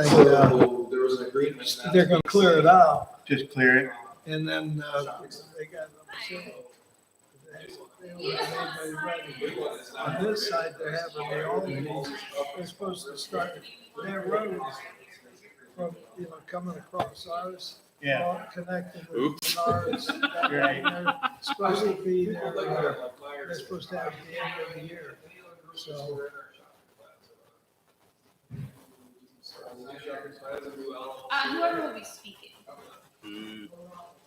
So there was an agreement. They're gonna clear it out, Just clear it. and then, they got upset. They don't have anybody ready. On this side, they're having the Albany, they're supposed to start their roads from, coming across ours. Yeah. all Connected with ours. Right. They're supposed to be there, they're supposed to have the end of the year, so. Whoever will be speaking.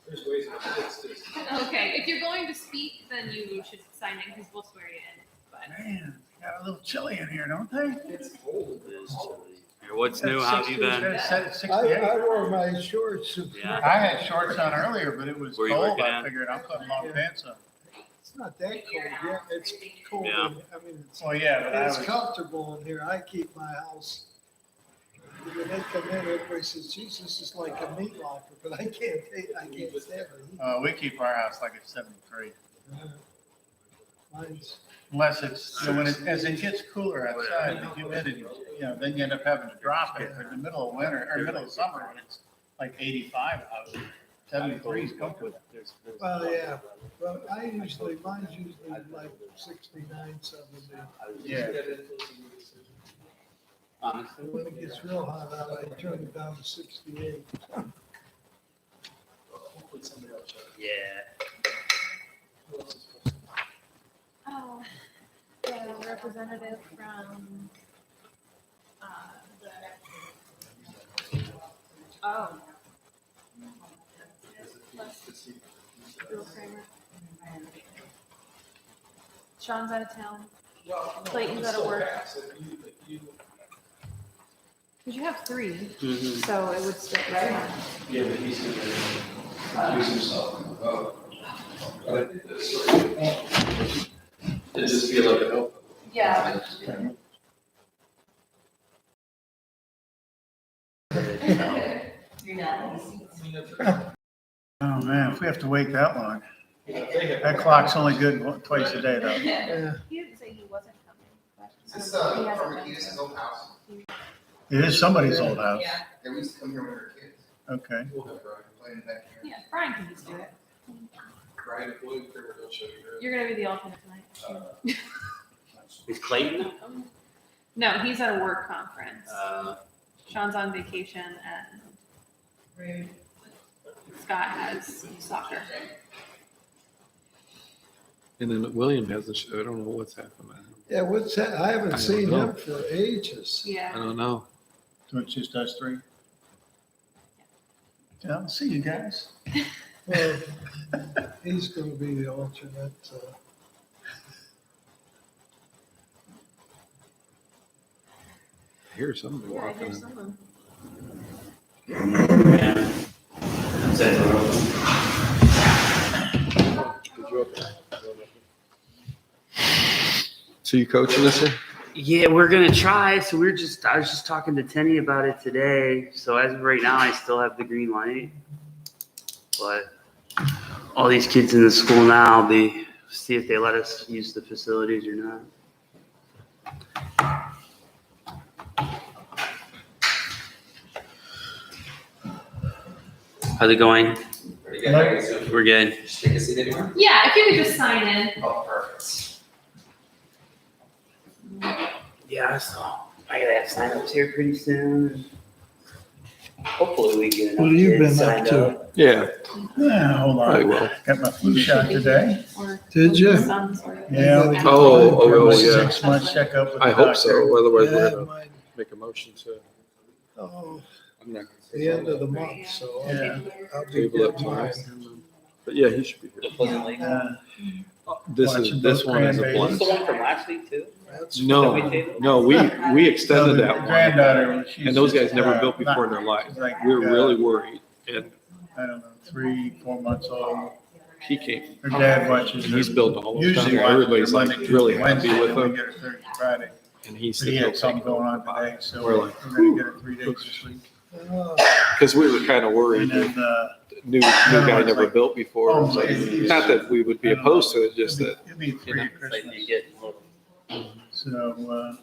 There's ways to fix this. Okay, if you're going to speak, then you should sign in because we'll swear you in. But Man, got a little chilly in here, don't they? It's cold. What's new? How have you been? Set at I 68. wore my shorts. Yeah. I had shorts on earlier, but it was Where you cold. working I at? figured I'm putting long pants on. It's not that cold yet, it's cold, Yeah. I mean, Well, yeah, but I it's was, comfortable in here, I keep my house. When they come in, everybody says, Jesus, this is like a meat locker, but I can't stand it. we keep our house like it's 73. Mine's, Unless it's, when as it gets cooler outside, the humidity, then you end up having to drop it. But in the middle of winter, or middle of summer, when it's like 85 out, 73 is comfortable. well, yeah, but mine's usually like 69, 70. Yeah. Honestly. When it gets real hot out, I turn it down to 68. Yeah. oh, the representative from Bill Kramer. Sean's out of town. Clayton's out of work. Because you have 3, so it would stick, right? Yeah, but he's gonna use himself in the vote. It just feel like a help. Yeah. You're not. Oh, man, if we have to wait that long. That clock's only good twice a day, though. Yeah. He didn't say he wasn't coming. But Is this he hasn't from been. Marquis' old house? It is somebody's old house. Yeah, Yeah, we used to come here when we were kids, Okay. We'll have Brian. playing back here. yeah, Brian can just do it. Brian, if William Kramer don't show you. You're gonna be the alternate tonight. Is Clayton not coming? No, he's at a work conference. Sean's on vacation and Scott has soccer. And then William hasn't, I don't know what's happened. Yeah, what's that? I haven't seen him for ages. I Yeah. don't know. So it's just us 3? Yeah, I'll see you guys. Well, he's gonna be the alternate, I hear somebody Yeah, I walking hear in. someone. So you coaching this year? Yeah, we're gonna try. So I was just talking to Tenny about it today. So as of right now, I still have the green light. But all these kids in the school now, see if they let us use the facilities or not. How's it going? We're good. Just take a seat anywhere? Yeah, if you could just sign in. Oh, perfect. Yeah, so I gotta have signups here pretty soon. Hopefully we get enough What have you kids been up signed to? up. Yeah, Yeah, hold probably on. will. Got my flu shot today. Or Did you? some sort of- Yeah. Oh, My yeah. 6-month checkup with the I hope doctor. so, otherwise Yeah, we're gonna mine, make a motion to, oh, I'm not the end of the month, so Yeah. I'll be table up getting mine. tomorrow. But yeah, he should be here. Yeah. This Watching this both one is a grandbabies. This blend. the one from last week too? That's No, That we tabled? no, we extended So the that one. Granddaughter, she's And those guys just, never built before in their lives. like, We were really worried. And I don't know, 3-4 months old. he came, Her dad watches her. he's built all those Usually down there. watches Everybody's her like Monday, really Tuesday, happy Wednesday, with and we him. get her Thursday, Friday. And he But said he he'll had something take going over. on today, so We're we're like, gonna get her 3 days this week. Because we were kind of worried. And then, New guy never built before. Oh, It's like, my. not that we would be opposed to it, just that, it'll be 3 know, at Like you Christmas. get So,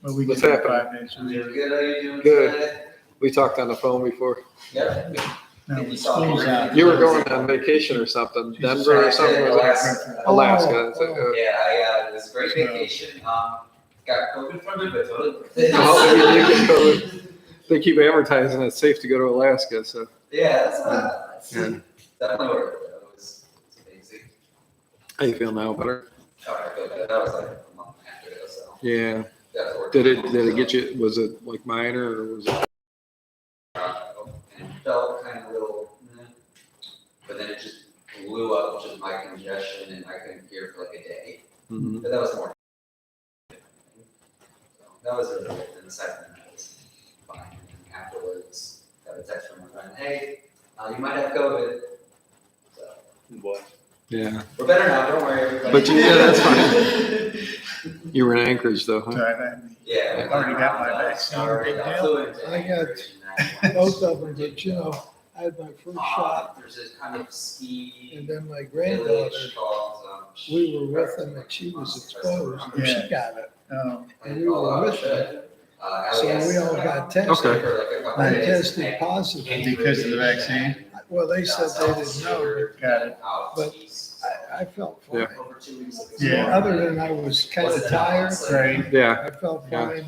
but we What's get her happening? 5 days a week. Good, how you doing? Good. today? We talked on the phone before. Yeah. No, You saw school's me. out. You were going on vacation or something, Denver or something? Was it? Alaska. It's like, Yeah, it was a great vacation. Got COVID from it, but totally. oh, you did get COVID. They keep advertising it's safe to go to Alaska, so. Yeah, that's Yeah. definitely worth it. It was amazing. How you feel now? Better? Oh, I feel good. That was like a month after ago, so. Yeah. That's worth Did it get you, was it like minor or was it? And it felt kind of a little, but then it just blew up, just my congestion, and I couldn't hear for like a day. Mhm. But that was more. So that was really good. And the second one was fine. And afterwards, got a text from a friend, hey, you might have COVID. So Boy. Yeah. we're better now, don't worry, everybody. But yeah, that's fine. You were in Anchorage though, So huh? Yeah. I've already got my vaccine. Already Big got deal. fluent. I got both of them, but you know, I had my first shot, There's this kind of ski and then my granddaughter, village called. we were with them, and she was exposed, and she got it. Oh, And we were with them, so we all got tested. Okay. I tested positive. because of the vaccine? Well, they said they didn't know, Got it. but I felt fine. Yeah. Yeah. Other than I was kind of tired, Right. Yeah. I felt Yeah. fine.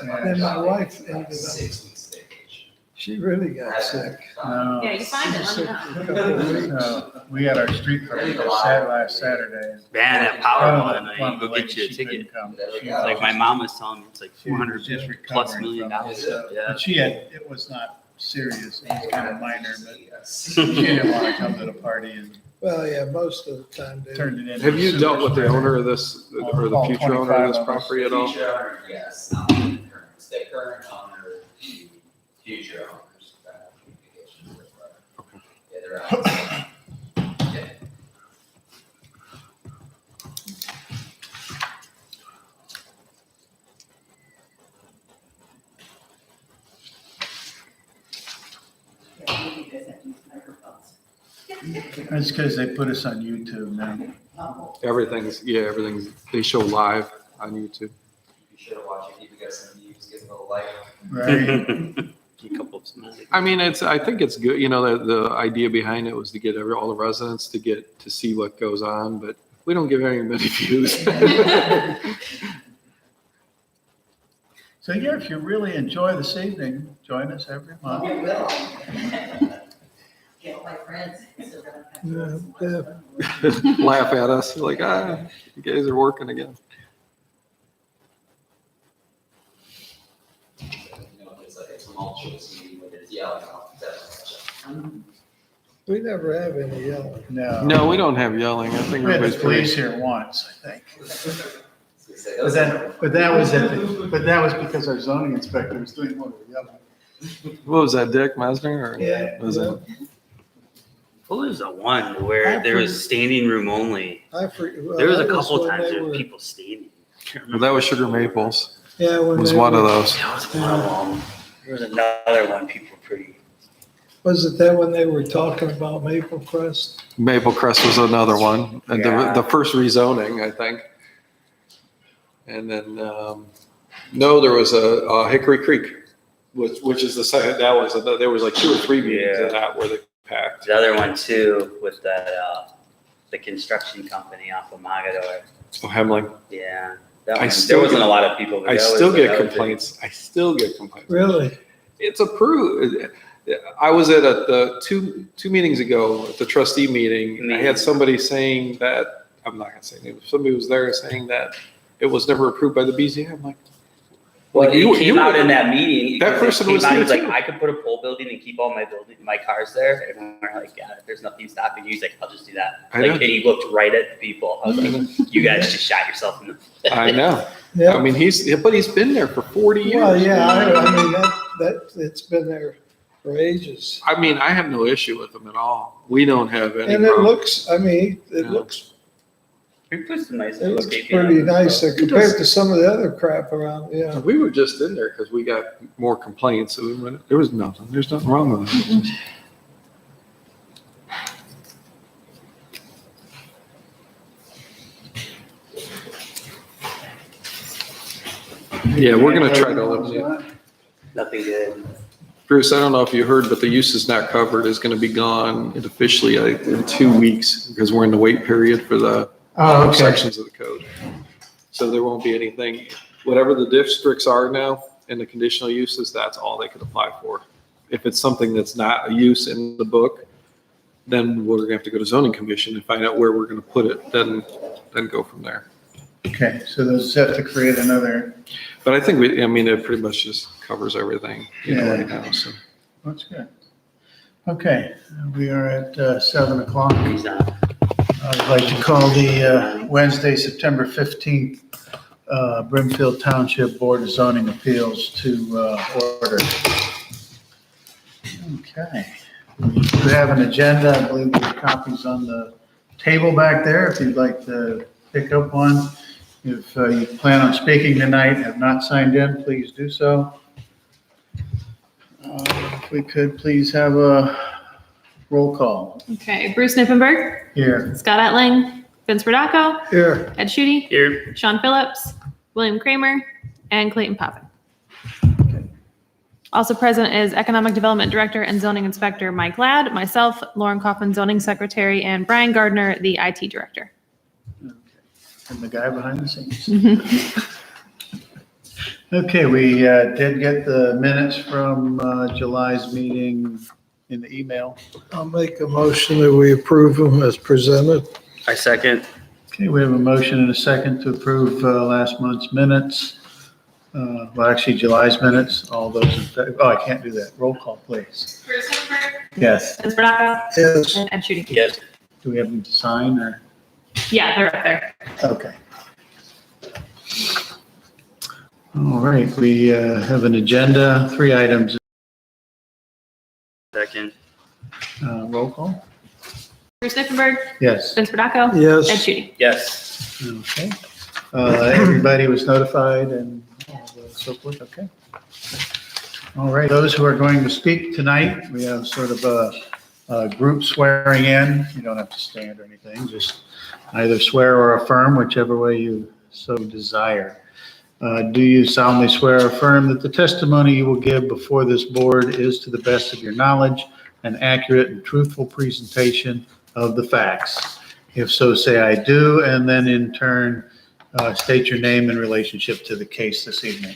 Yeah. Then my wife ended up, 6 weeks vacation. she really got sick. No. Yeah, you find it, let me Sick know. for a couple of weeks. So we had our street party last Saturday. Man, that Powerball tonight, go get you a She ticket. couldn't come. It's She It's like my mom was telling me, it's like She was 400 just plus recovering million from dollars. it. Yeah. But she had, it was not serious, it was kind of minor, but Yes. she didn't want to come to the party and Well, yeah, most of the time they. turned it into. Have you a dealt with the super owner of this, or the All future owner of this 25 of us. property at all? Future owner, yes, not the current. The current owner, the future owners, communications with, yeah, they're out. Yeah. That's because they put us on YouTube now. Everything's, they show live on YouTube. You should have watched it, you guys some views, give them a like. Right. A couple of smiles. I mean, I think it's good, the idea behind it was to get all the residents to see what goes on, but we don't get very many views. So yeah, if you really enjoy this evening, join us every month. Get my friends. Yeah, Laugh at us, like, you guys are working again. It's like a tumultuous meeting when there's yelling off, definitely. we never have any yelling. No. No, we don't have yelling. I think We had the everybody's police pretty. here once, I think. But That was because our zoning inspector was doing more yelling. What was that, Dick Mesner? Or Yeah. was it? Well, there's a one where there was standing room only. There was a couple times there were people standing. I can't Well, remember. that was Sugar Maples. Yeah, when Was they one of were- those. That was one of them. There was another one, people were pretty. Was it that when they were talking about Maple Crest? Maple Crest was another one, and Yeah. the first rezoning, I think. And then, no, there was a Hickory Creek, which is the second. That was there was like 2 or 3 meetings of that where they packed. The other one too, with that, the construction company off of Mogador. So Hemling, Yeah. That I one, still there wasn't get- a lot of people. but I that was- still get that was complaints. I still get complaints. Really? It's approved. I was at the two meetings ago at the trustee meeting. I had somebody saying that, I'm not gonna say names, somebody was there saying that it was never approved by the BZA. I'm like, Well, like, it you- came you- out in that meeting. that because it person came was out, here He's like, too. I could put a pole building and keep all my cars there. And we're like, yeah, there's nothing stopping you. He's like, I'll just do that. I Like, know. and he looked right at the people. I was like, you guys just shot yourself in the foot. I know. I Yeah. mean, he's been there for 40 years. Well, yeah, I mean, it's been there for ages. I mean, I have no issue with them at all. We don't have any And it problem. looks, I mean, it Yeah. looks He put some nice It looks landscaping on pretty it, nice so. compared to some of the other crap around, yeah. We were just in there because we got more complaints. So we went, there was nothing. There's nothing wrong with it. Yeah, we're gonna try to eliminate. Nothing good. Bruce, I don't know if you heard, but the use is not covered is going to be gone officially in 2 weeks because we're in the wait period for the sections of the code. So there won't be anything, whatever the districts are now and the conditional uses, that's all they can apply for. If it's something that's not a use in the book, then we're gonna have to go to zoning commission and find out where we're gonna put it, then go from there. Okay, so those have to create another, But I think it pretty much just covers everything, right now, so. that's good. Okay, we are at 7 o'clock. He's not. I'd like to call the Wednesday, September 15th, Brimfield Township Board of Zoning Appeals to order. Okay. We have an agenda. I believe there's copies on the table back there if you'd like to pick up one. If you plan on speaking tonight, have not signed in, please do so. If we could please have a roll call Okay, Bruce Nippenberg, here. Scott Etling, Vince Brodacco, Here. Ed Schutte, Here. Sean Phillips, William Kramer, and Clayton Povitt. Also present is Economic Development Director and Zoning Inspector Mike Ladd, myself, Lauren Kaufman, Zoning Secretary, and Brian Gardner, the IT Director. And the guy behind the scenes. Okay, we did get the minutes from July's meeting in the email. I'll make a motion that we approve them as presented. I second. Okay, we have a motion and a second to approve last month's minutes. Well, actually, July's minutes. All those in favor, I can't do that. Roll call, please. Bruce Nippenberg, Yes. Vince Brodacco, Yes. and Ed Schutte. Yes. Do we have them to sign or? Yeah, they're up there. Okay. All right, we have an agenda, 3 items. Second. Roll call? Bruce Nippenberg, Yes. Vince Brodacco, Ed Yes. Schutte. Yes. Okay. Everybody was notified and so forth, okay. All right, those who are going to speak tonight, we have sort of a group swearing in. You don't have to stand or anything, just either swear or affirm, whichever way you so desire. Do you solemnly swear or affirm that the testimony you will give before this board is to the best of your knowledge an accurate and truthful presentation of the facts? If so, say I do, and then in turn, state your name in relationship to the case this evening.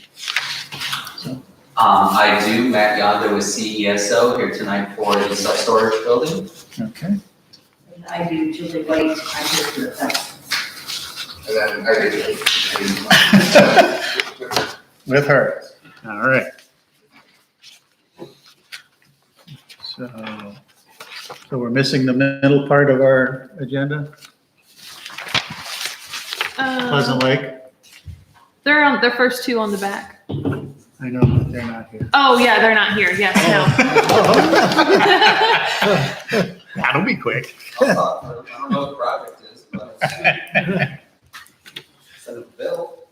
I do, Matt Yonder with CESO, here tonight for the self-storage building. Okay. And I do, Julie White, I'm here for the fence. And then I did. With her. All right. So we're missing the middle part of our agenda, Pleasant Lake. They're first 2 on the back. I know, but they're not here. Oh, yeah, they're not here. Yes, no. That'll be quick. I don't know what the project is, but. Send a bill.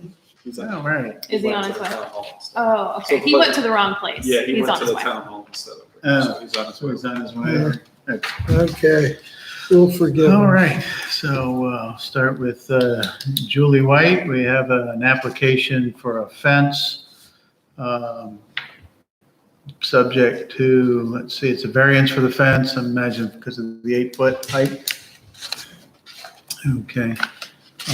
All right. Is he on his way? Oh, okay. He went to the wrong place. Yeah, he He's went on to his the way. town hall instead of. Oh. He's on his So way. he's on his way. Okay. We'll forgive All him. right, so start with Julie White. We have an application for a fence, subject to, let's see, it's a variance for the fence, I imagine because of the 8-foot height. Okay.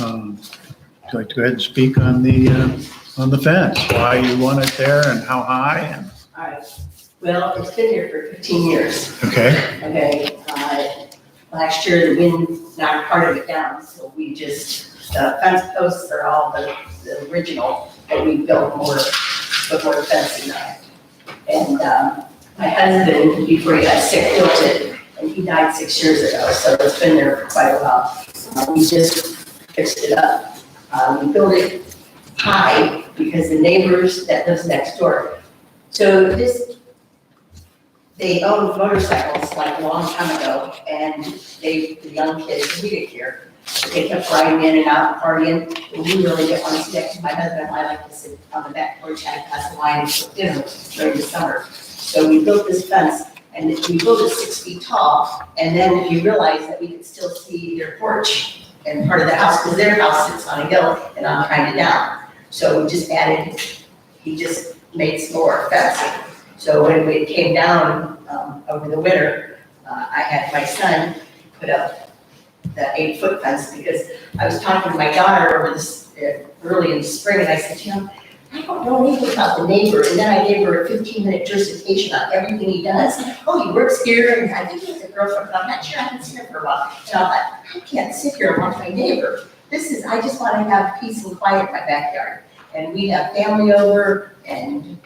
Would you like to go ahead and speak on the fence, why you want it there and how high? And All right. Well, it's been here for 15 years. okay, Okay. Last year, the wind knocked part of it down, so we just, the fence posts are all the original, but we built more, put more fencing on it. And my husband, before he got sick, built it, and he died 6 years ago, so it's been there for quite a while. We just fixed it up. We built it high because the neighbors that lives next door. So they owned motorcycles like a long time ago, and the young kids, we didn't care. They kept riding in and out, partying, and we really didn't want to stick. My husband and I like to sit on the back porch, have a glass of wine, and cook dinner during the summer. So we built this fence, and we built it 6 feet tall, and then we realized that we could still see their porch and part of the house, because their house sits on a hill, and I'm kind of down. So we just added, he just made some more fencing. So when it came down over the winter, I had my son put up that 8-foot fence because I was talking to my daughter over this early in the spring, and I said, you know, I don't know anything about the neighbor. And then I gave her a 15-minute dissertation on everything he does. Oh, he works here, and I think he has a girlfriend, but I'm not sure, I haven't seen her for a while. And I'm like, I can't sit here and watch my neighbor. I just want to have peace and quiet in my backyard. And we have family over, and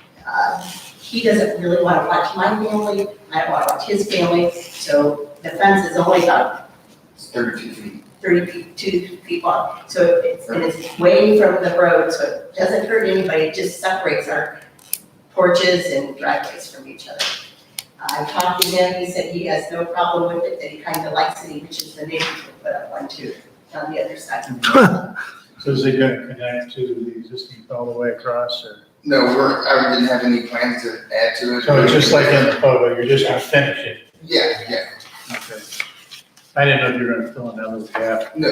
he doesn't really want to watch my family. I don't want to watch his family. So the fence is only about 32 feet long. So it's way from the road, so it doesn't hurt anybody. It just separates our porches and driveways from each other. I talked to him. He said he has no problem with it, that he kind of likes it. He wishes the neighbors would put up one too on the other side. So is it going to connect to the existing all the way across, or? No, I didn't have any plans to add to it. So it's just like in the photo, you're just going to finish it? Yeah. Okay. I didn't know if you were going to fill in that little gap. No,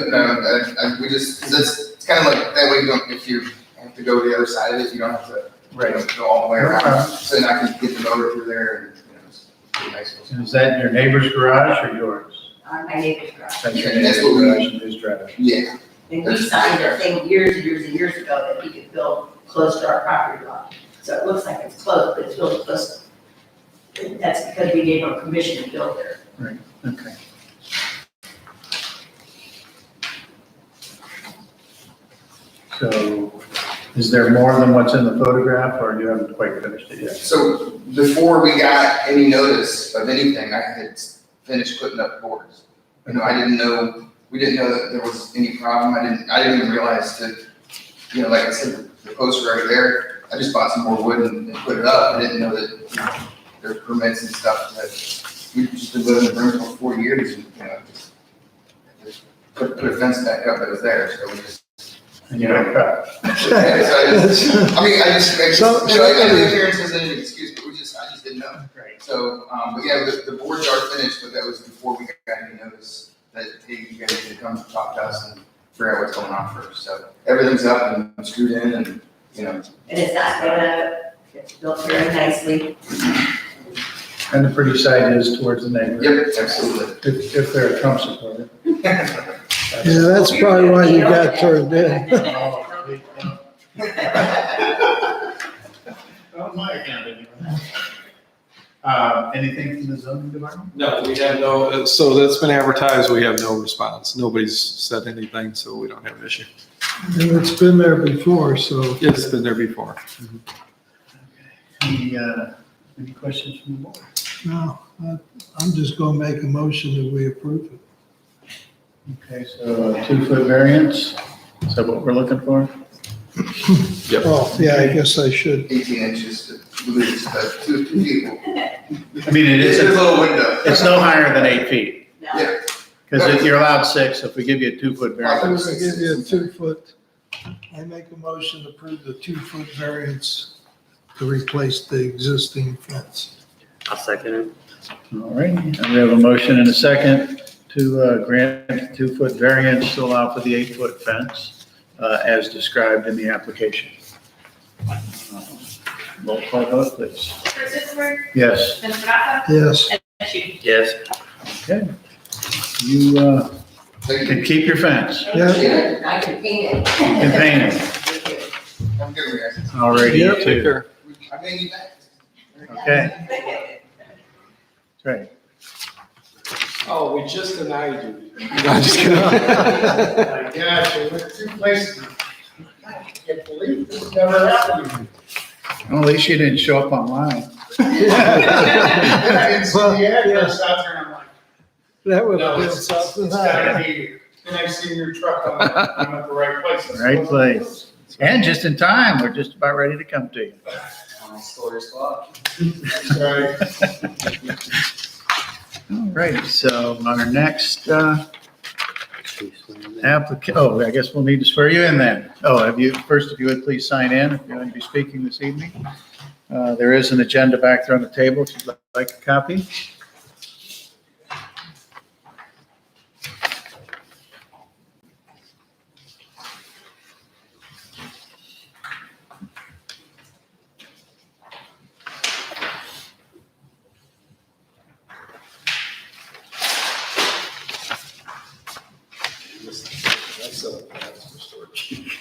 we just, because it's kind of like, that way you don't, if you have to go to the other side of it, you don't have to go all the way around. So then I can get the motor through there and, it's pretty nice. And is that your neighbor's garage or yours? My neighbor's garage. That's your Yeah, that's neighbor's what we- garage and his driveway. Yeah, And we signed a thing years and years ago that he could build close to our property line. So it looks like it's close, but it's really close. That's because we gave him permission to build there. Right, okay. So is there more than what's in the photograph, or you haven't quite finished it yet? so before we got any notice of anything, I had finished putting up boards. You know, we didn't know that there was any problem. I didn't even realize that, you know, like I said, the posts were right there. I just bought some more wood and put it up. I didn't know that, you know, there's permits and stuff that we've just been living in Brimfield for 4 years and, you know, just put a fence back up that was there, so we just. And you don't cut? Yeah, so I just, So- you know, I didn't hear it as any excuse, but I just didn't know. Right. So, but yeah, the boards are finished, but that was before we got any notice that, hey, you guys need to come talk to us and figure out what's going on first. So everything's up and screwed in and, you know. And it's not gonna, it's built very nicely. And the pretty side is towards the neighbor. Yep, absolutely. If they're a Trump supporter. Yeah, that's probably why you got turned in. On my account, anyway. Anything from the zoning department? No, we have no, so that's been advertised, we have no response. Nobody's said anything, so we don't have an issue. And it's been there before, so. It's been there before. Any questions from the board? No, I'm just gonna make a motion that we approve it. Okay, so a 2-foot variance, is that what we're looking for? Yep. Oh, yeah, I guess I should. 18 inches to lose, but two people. I mean, it It's a isn't, little window. it's no higher than 8 feet, Now, Yeah. because you're allowed 6, so if we give you a 2-foot I'm variance. gonna give you a 2-foot, I make a motion to approve the 2-foot variance to replace the existing fence. I'll second it. All right, and we have a motion and a second to grant a 2-foot variance to allow for the 8-foot fence as described in the application. Roll call vote, please. Chris Sisberg, Yes. Ms. Radaka, Yes, and Shu. Yes. Okay. You Thank can you. keep your fence. Yeah. I can paint it. And paint it. Have a good one, guys. All righty, you Take too. care. I may be back. Okay, that's right. Oh, we just denied you. No, I'm just kidding. My gosh, we went 2 places. I can't believe this never happened. Well, at least you didn't show up online. I didn't see the address out there, and I'm like, that would no, have been it's something. gotta be, and I see your truck on, I'm at the right place. Right place. And just in time, we're just about ready to come to you. Story squad. Sorry. All right, so our next application, I guess we'll need to swear you in then. First, if you would please sign in, if you're going to be speaking this evening. There is an agenda back there on the table, if you'd like a copy. Sell it as storage.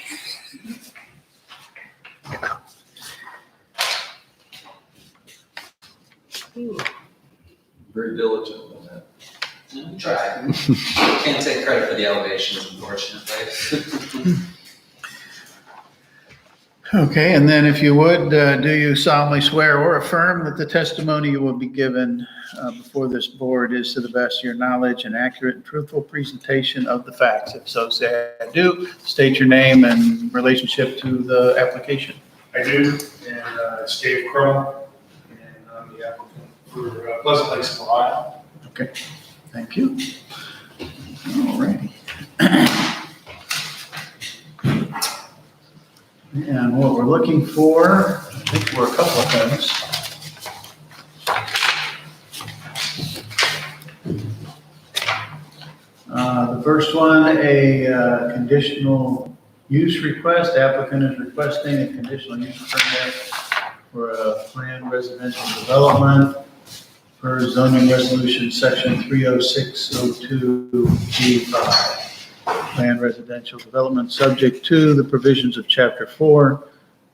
Very diligent on that. We tried. Can't take credit for the elevations, unfortunately. Okay, and then if you would, do you solemnly swear or affirm that the testimony you will be given before this board is to the best of your knowledge and accurate and truthful presentation of the facts? If so, say I do. State your name and relationship to the application. I do, and it's Dave Crowe, and I'm the applicant for Pleasant Lakes, Ohio. Okay, thank you. All righty. And what we're looking for, I think we're a couple of things. The first one, a conditional use request. Applicant is requesting a conditional use permit for a planned residential development per zoning resolution section 30602G5. Planned residential development subject to the provisions of chapter 4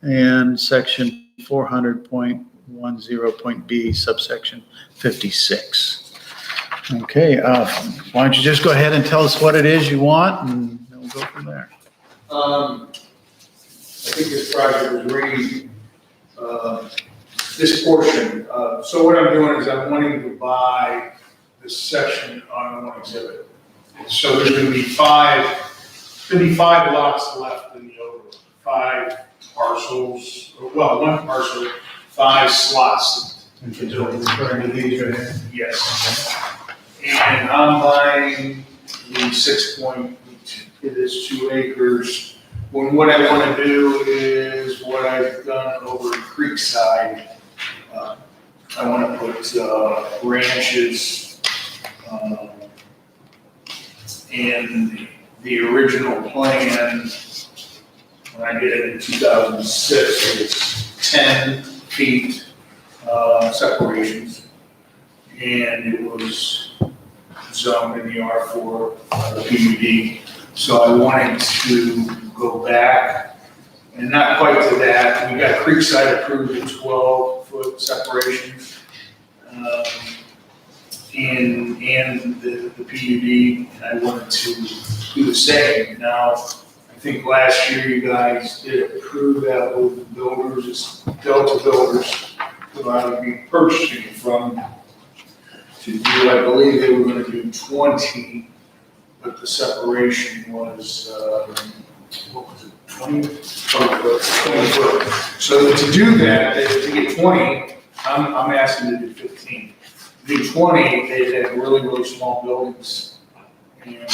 and section 400.10.B subsection 56. Okay, why don't you just go ahead and tell us what it is you want, and then we'll go from there. I think this project was reading, this portion. So what I'm doing is I'm wanting to buy this section on one exhibit. So there's gonna be five lots left in the over, 5 parcels, well, 1 parcel, 5 slots. And so you're referring to these right here? Yes. And I'm buying the 2 acres. When what I wanna do is what I've done over in Creekside. I wanna put, ranches, and the original plan, when I did it in 2006, it was 10 feet separations. And it was zoned in the R4, the PUD. So I wanted to go back, and not quite to that. We got Creekside approved at 12-foot separations. And the PUD, and I wanted to do the same. Now, I think last year you guys did approve that with the builders, it's Delta Builders, who I would be purchasing it from, to do, I believe they were gonna do 20, but the separation was, what was it, 20 foot. So to do that, to get 20, I'm asking to do 15. The 20, they had really, really small buildings, and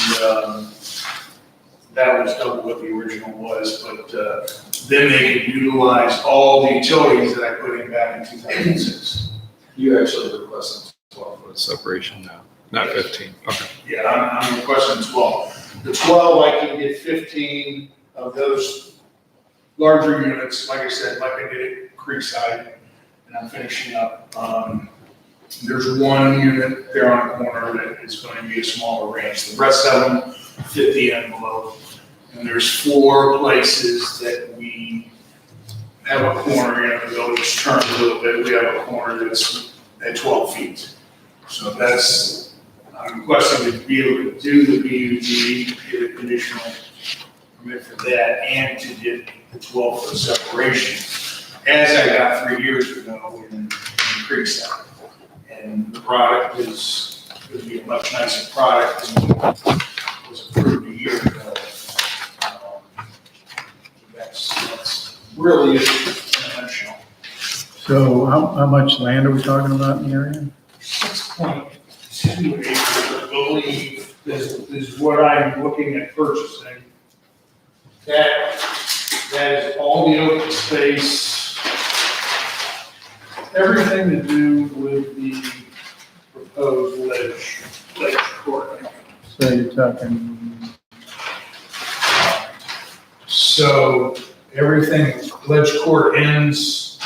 that was double what the original was, but then they could utilize all the utilities that I put in back in 2006. You actually requested 12-foot separation now, not 15. Okay. Yeah, I'm requesting 12. The 12, I can get 15 of those larger units, like I said, like I did at Creekside, and I'm finishing up. There's 1 unit there on the corner that is going to be a smaller range. The rest of them fit the envelope. And there's 4 places that we have a corner, you know, the building's turned a little bit. We have a corner that's at 12 feet. So that's, I'm requesting to be able to do the PUD, get a conditional permit for that, and to get the 12-foot separation, as I got 3 years ago in Creekside. And the product is going to be a much nicer product than what was approved a year ago. That's really it in a nutshell. So how much land are we talking about in the area? 6.2 acres, I believe, is what I'm looking at purchasing. That is all the open space, everything to do with the proposed ledge court. So you're talking, So everything, ledge court ends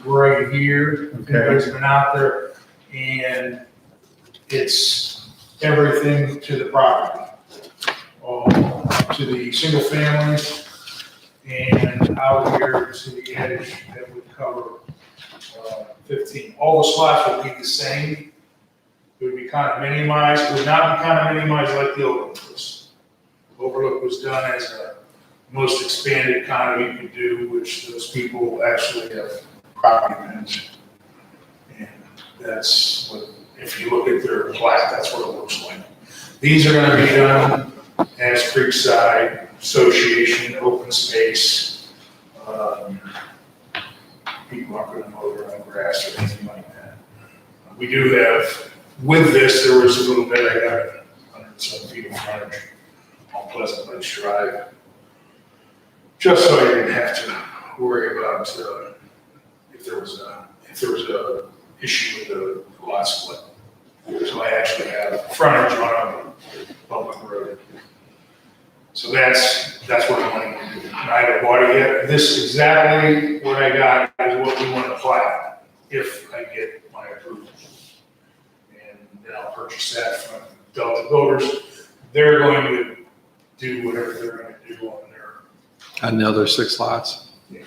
right here. You guys have been out there, and it's everything to the property. All to the single families and out here to the edge that would cover 15. All the slots would be the same. It would be kind of minimized, it would not be kind of minimized like the overlook was. Overlook was done as a most expanded condo you could do, which those people actually have property management. And that's what, if you look at their plat, that's what it looks like. These are gonna be done as Creekside Association, open space. People aren't gonna mow their own grass or anything like that. We do have, with this, there was a little bit, I got 107 feet of frontage on Pleasant Lakes Drive. Just so I didn't have to worry about, if there was a issue with the lot split. So I actually have frontage on a public road. So that's what I'm wanting to do. I haven't bought it yet. This exactly what I got is what we want to apply if I get my approval. And then I'll purchase that from Delta Builders. They're going to do whatever they're going to do on their. Another 6 lots. I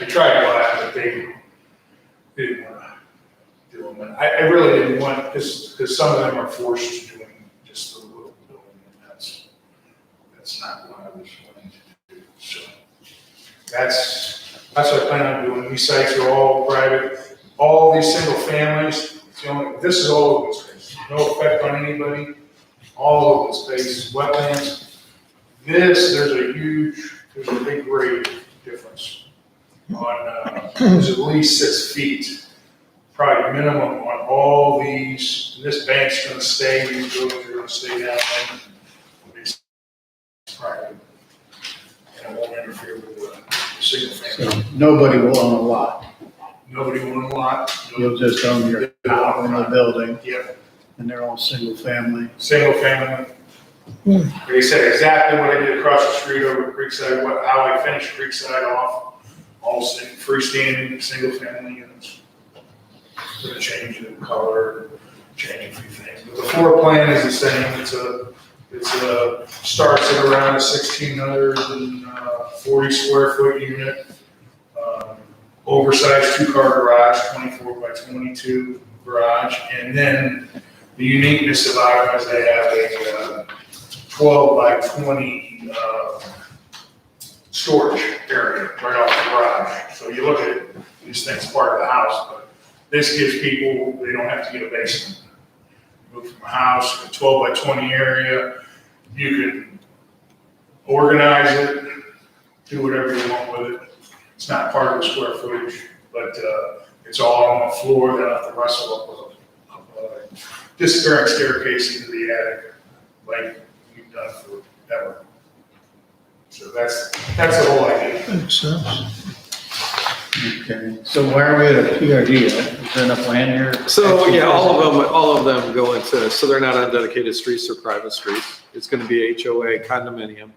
tried to buy it, but they didn't want to do them. And I really didn't want, because some of them are forced to doing just a little building, and that's not what I was wanting to do. So that's what I plan on doing. These sites are all private. All these single families, this is all open space. No effect on anybody. All open space, wetlands. There's a big grade difference on, there's at least 6 feet, probably minimum on all these. This bank's gonna stay, these buildings are gonna stay down there. It's private. And it won't interfere with the single So family. nobody will own a lot. Nobody will own a lot. You'll just own your, own the building, Yep, and they're all single family. single family. Like I said, exactly what I did across the street over at Creekside, how I finished Creekside off, all freestanding, single family units. Gonna change the color, change a few things, but the floor plan is the same. It's a starts at around a 1,640 square foot unit. Oversized 2-car garage, 24 by 22 garage, and then the uniqueness about them is they have a 12 by 20 storage area right off the garage. So you look at it, these things part of the house, but this gives people, they don't have to get a basement. You move from a house, a 12 by 20 area, you can organize it, do whatever you want with it. It's not part of the square footage, but it's all on the floor, then I have to wrestle up a disappearing staircase into the attic, like we've done forever. So that's the whole idea. Makes sense. Okay, so why are we at a PRD? Is there enough land here? So, yeah, all of them go into, so they're not on dedicated streets, they're private streets. It's gonna be HOA condominium.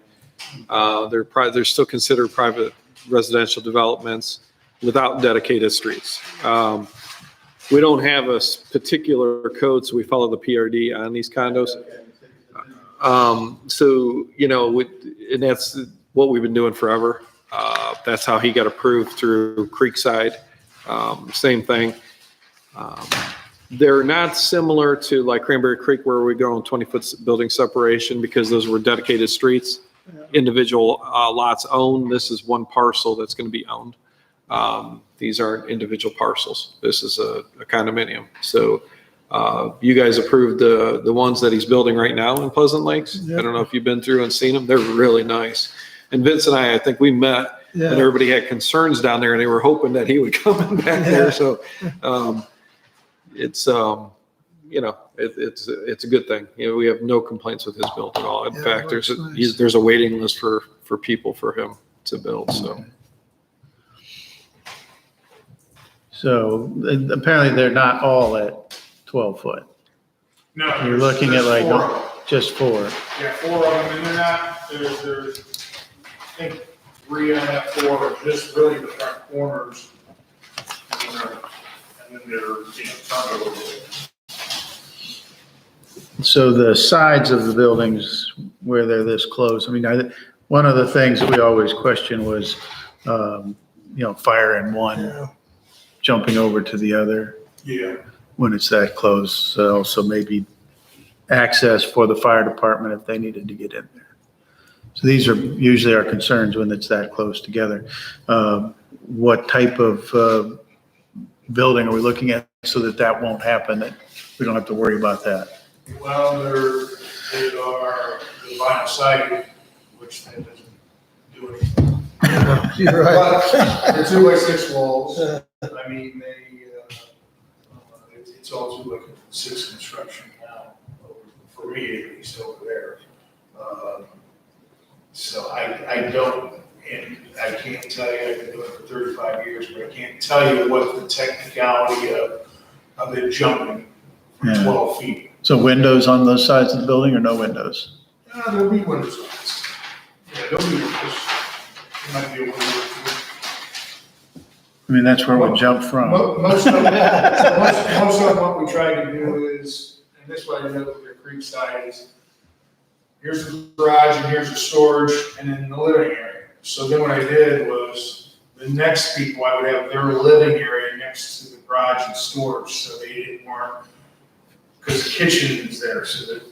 They're still considered private residential developments without dedicated streets. We don't have a particular code, so we follow the PRD on these condos. So, and that's what we've been doing forever. That's how he got approved through Creekside. Same thing. They're not similar to like Cranberry Creek where we go on 20-foot building separation because those were dedicated streets. Individual lots owned. This is one parcel that's going to be owned. These aren't individual parcels. This is a condominium. So you guys approved the ones that he's building right now in Pleasant Lakes. Yep. I don't know if you've been through and seen them. They're really nice. And Vince and I think we met and everybody had concerns down there and they were hoping that he would come back there. So it's it's a good thing. We have no complaints with his build at all. In Yeah, fact, it looks nice. there's a waiting list for people for him to build. So apparently they're not all at 12 foot. No. You're looking at like there's 4 of them. just 4. Yeah, 4 of them, and they're not, there's, I think, 3 and a half, 4 are just really the front corners. And then they're, turned over. So the sides of the buildings where they're this close, I mean, one of the things we always question was, fire in one, Yeah. jumping over to the other Yeah. when it's that close. Also maybe access for the fire department if they needed to get in there. So these are usually our concerns when it's that close together. What type of building are we looking at so that won't happen, that we don't have to worry about that? Well, they are the vinyl siding, which that doesn't do anything. You're right. But they're 2x6 walls. I mean, it's all 2x6 construction now, for me at least over there. So I don't, and I can't tell you, I've been doing it for 35 years, but I can't tell you what the technicality of it jumping from Yeah. 12 feet. So windows on those sides of the building or no windows? There'll be windows on this. Yeah, there'll be windows. There might be a window or two. I mean, that's where we jump from. Most of what we try to do is, and this way I know that the creek side is, here's the garage and here's the storage and then the living area. So then what I did was, the next people, I would have their living area next to the garage and storage, so they didn't want, because the kitchen is there, so that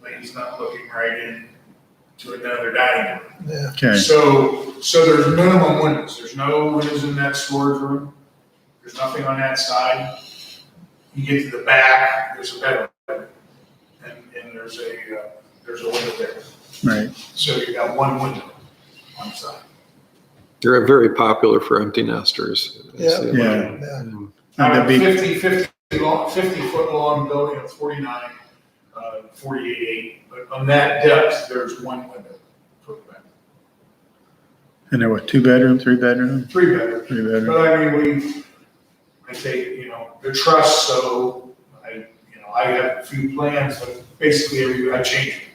lady's not looking right into another dining room. Yeah. Okay, So there's minimum windows. There's no windows in that storage room. There's nothing on that side. You get to the back, there's a bedroom, and there's a window there. right. So you got one window on the side. They're very popular for empty nesters. Yeah. Yeah. Yeah. Now, That'd be- 50-foot long building of 49, 48, but on that depth, there's one window for the back. And there were 2-bedroom, 3-bedroom? 3-bedroom. 3-bedroom. But I mean, I take, the trust, so I have a few plans, but basically I change it.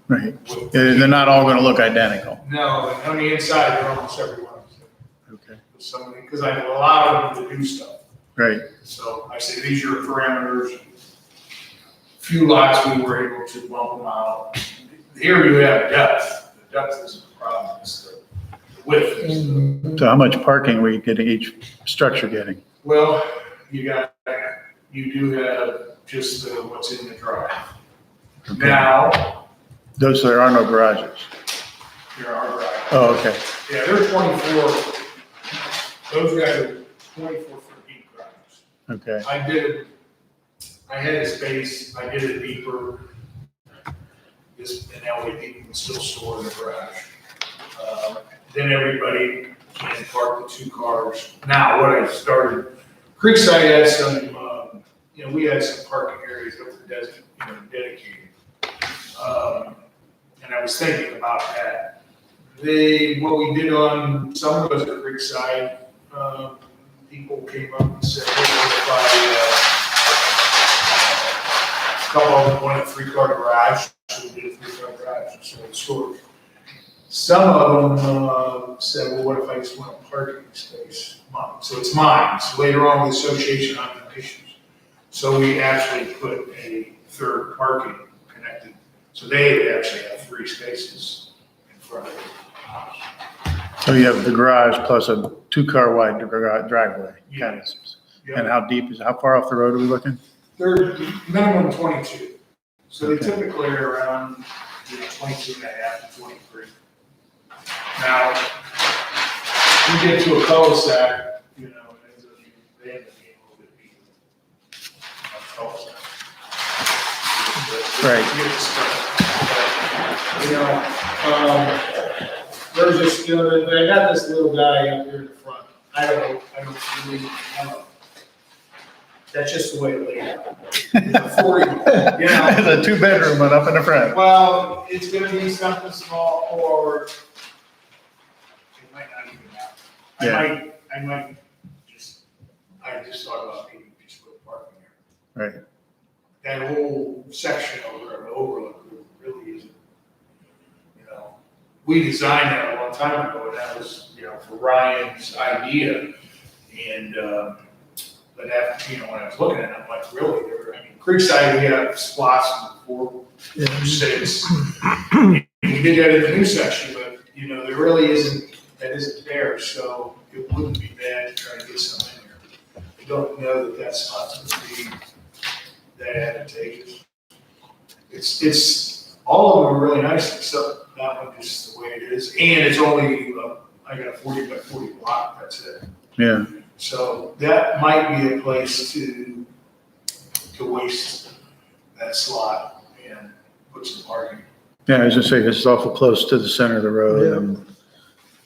Right. They're not all gonna look identical. No, and on the inside, they're almost every one. Okay. Somebody, because I allow them to do stuff. Right. So I say, these are your parameters. Few lots, we were able to bump them out. Here you have depth. The depth isn't the problem, it's the width. is the- So how much parking were you getting, each structure getting? Well, you do have just what's in the drive. Okay. Now, There are no garages. there are drive. Oh, okay. Yeah, they're 24, those guys are 24-foot deep drives. Okay. I had a space, I did it deeper. And that way people can still store in the garage. Then everybody can park the 2 cars. Now, what I started, Creekside had some, we had some parking areas that were dedicated. And I was thinking about that. What we did on some of those at Creekside, people came up and said, hey, what if a couple of them wanted a 3-car garage, so we did a 3-car garage, so it's storage. Some of them said, well, what if I just want a parking space? So it's mine. So later on, the association on conditions. So we actually put a 3rd parking connected. So they would actually have 3 spaces in front of it. So you have the garage plus a 2-car wide driveway, kind of. And how far off the road are we looking? They're minimum 22. So they Okay. typically are around 22 and a half to 23. Now, you get to a cul-de-sac, it ends up they end up being a little bit deeper. Cul-de-sac. Right. There's this, I got this little guy up here in the front. I don't really, that's just the way it laid out. It's a 40, The 2-bedroom one up in the front. Well, it's gonna be something small, or it might not even happen. I just thought about maybe just put parking there. Right. That whole section over there, the overlook, really isn't, we designed that a long time ago, and that was, for Ryan's idea. And, but after, when I was looking at it, I'm like, really, Creekside, we have spots for Yeah. 6. We did that in the new section, but, you know, there really that isn't there, so it wouldn't be bad to try to get some in there. I don't know that spot's gonna be that advantageous. It's, all of them are really nice, except that one just the way it is, and it's only, I got a 40 by 40 block, that's it. Yeah, So that might be a place to waste that slot and put some parking. yeah, I was gonna say, it's awful close to the center of the road. And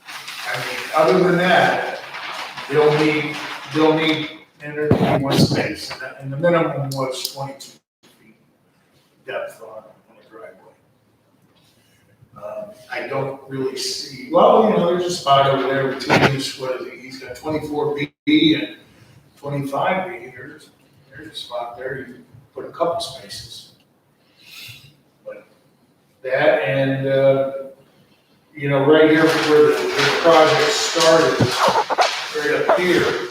I mean, other than that, they'll need, and there'll be one space, and the minimum was 22 feet depth on the driveway. I don't really see, well, you know, there's a spot over there with T's, what is he, he's got 24B and 25B, there's a spot there, you can put a couple spaces. But that and, you know, right here where the project started, right up here,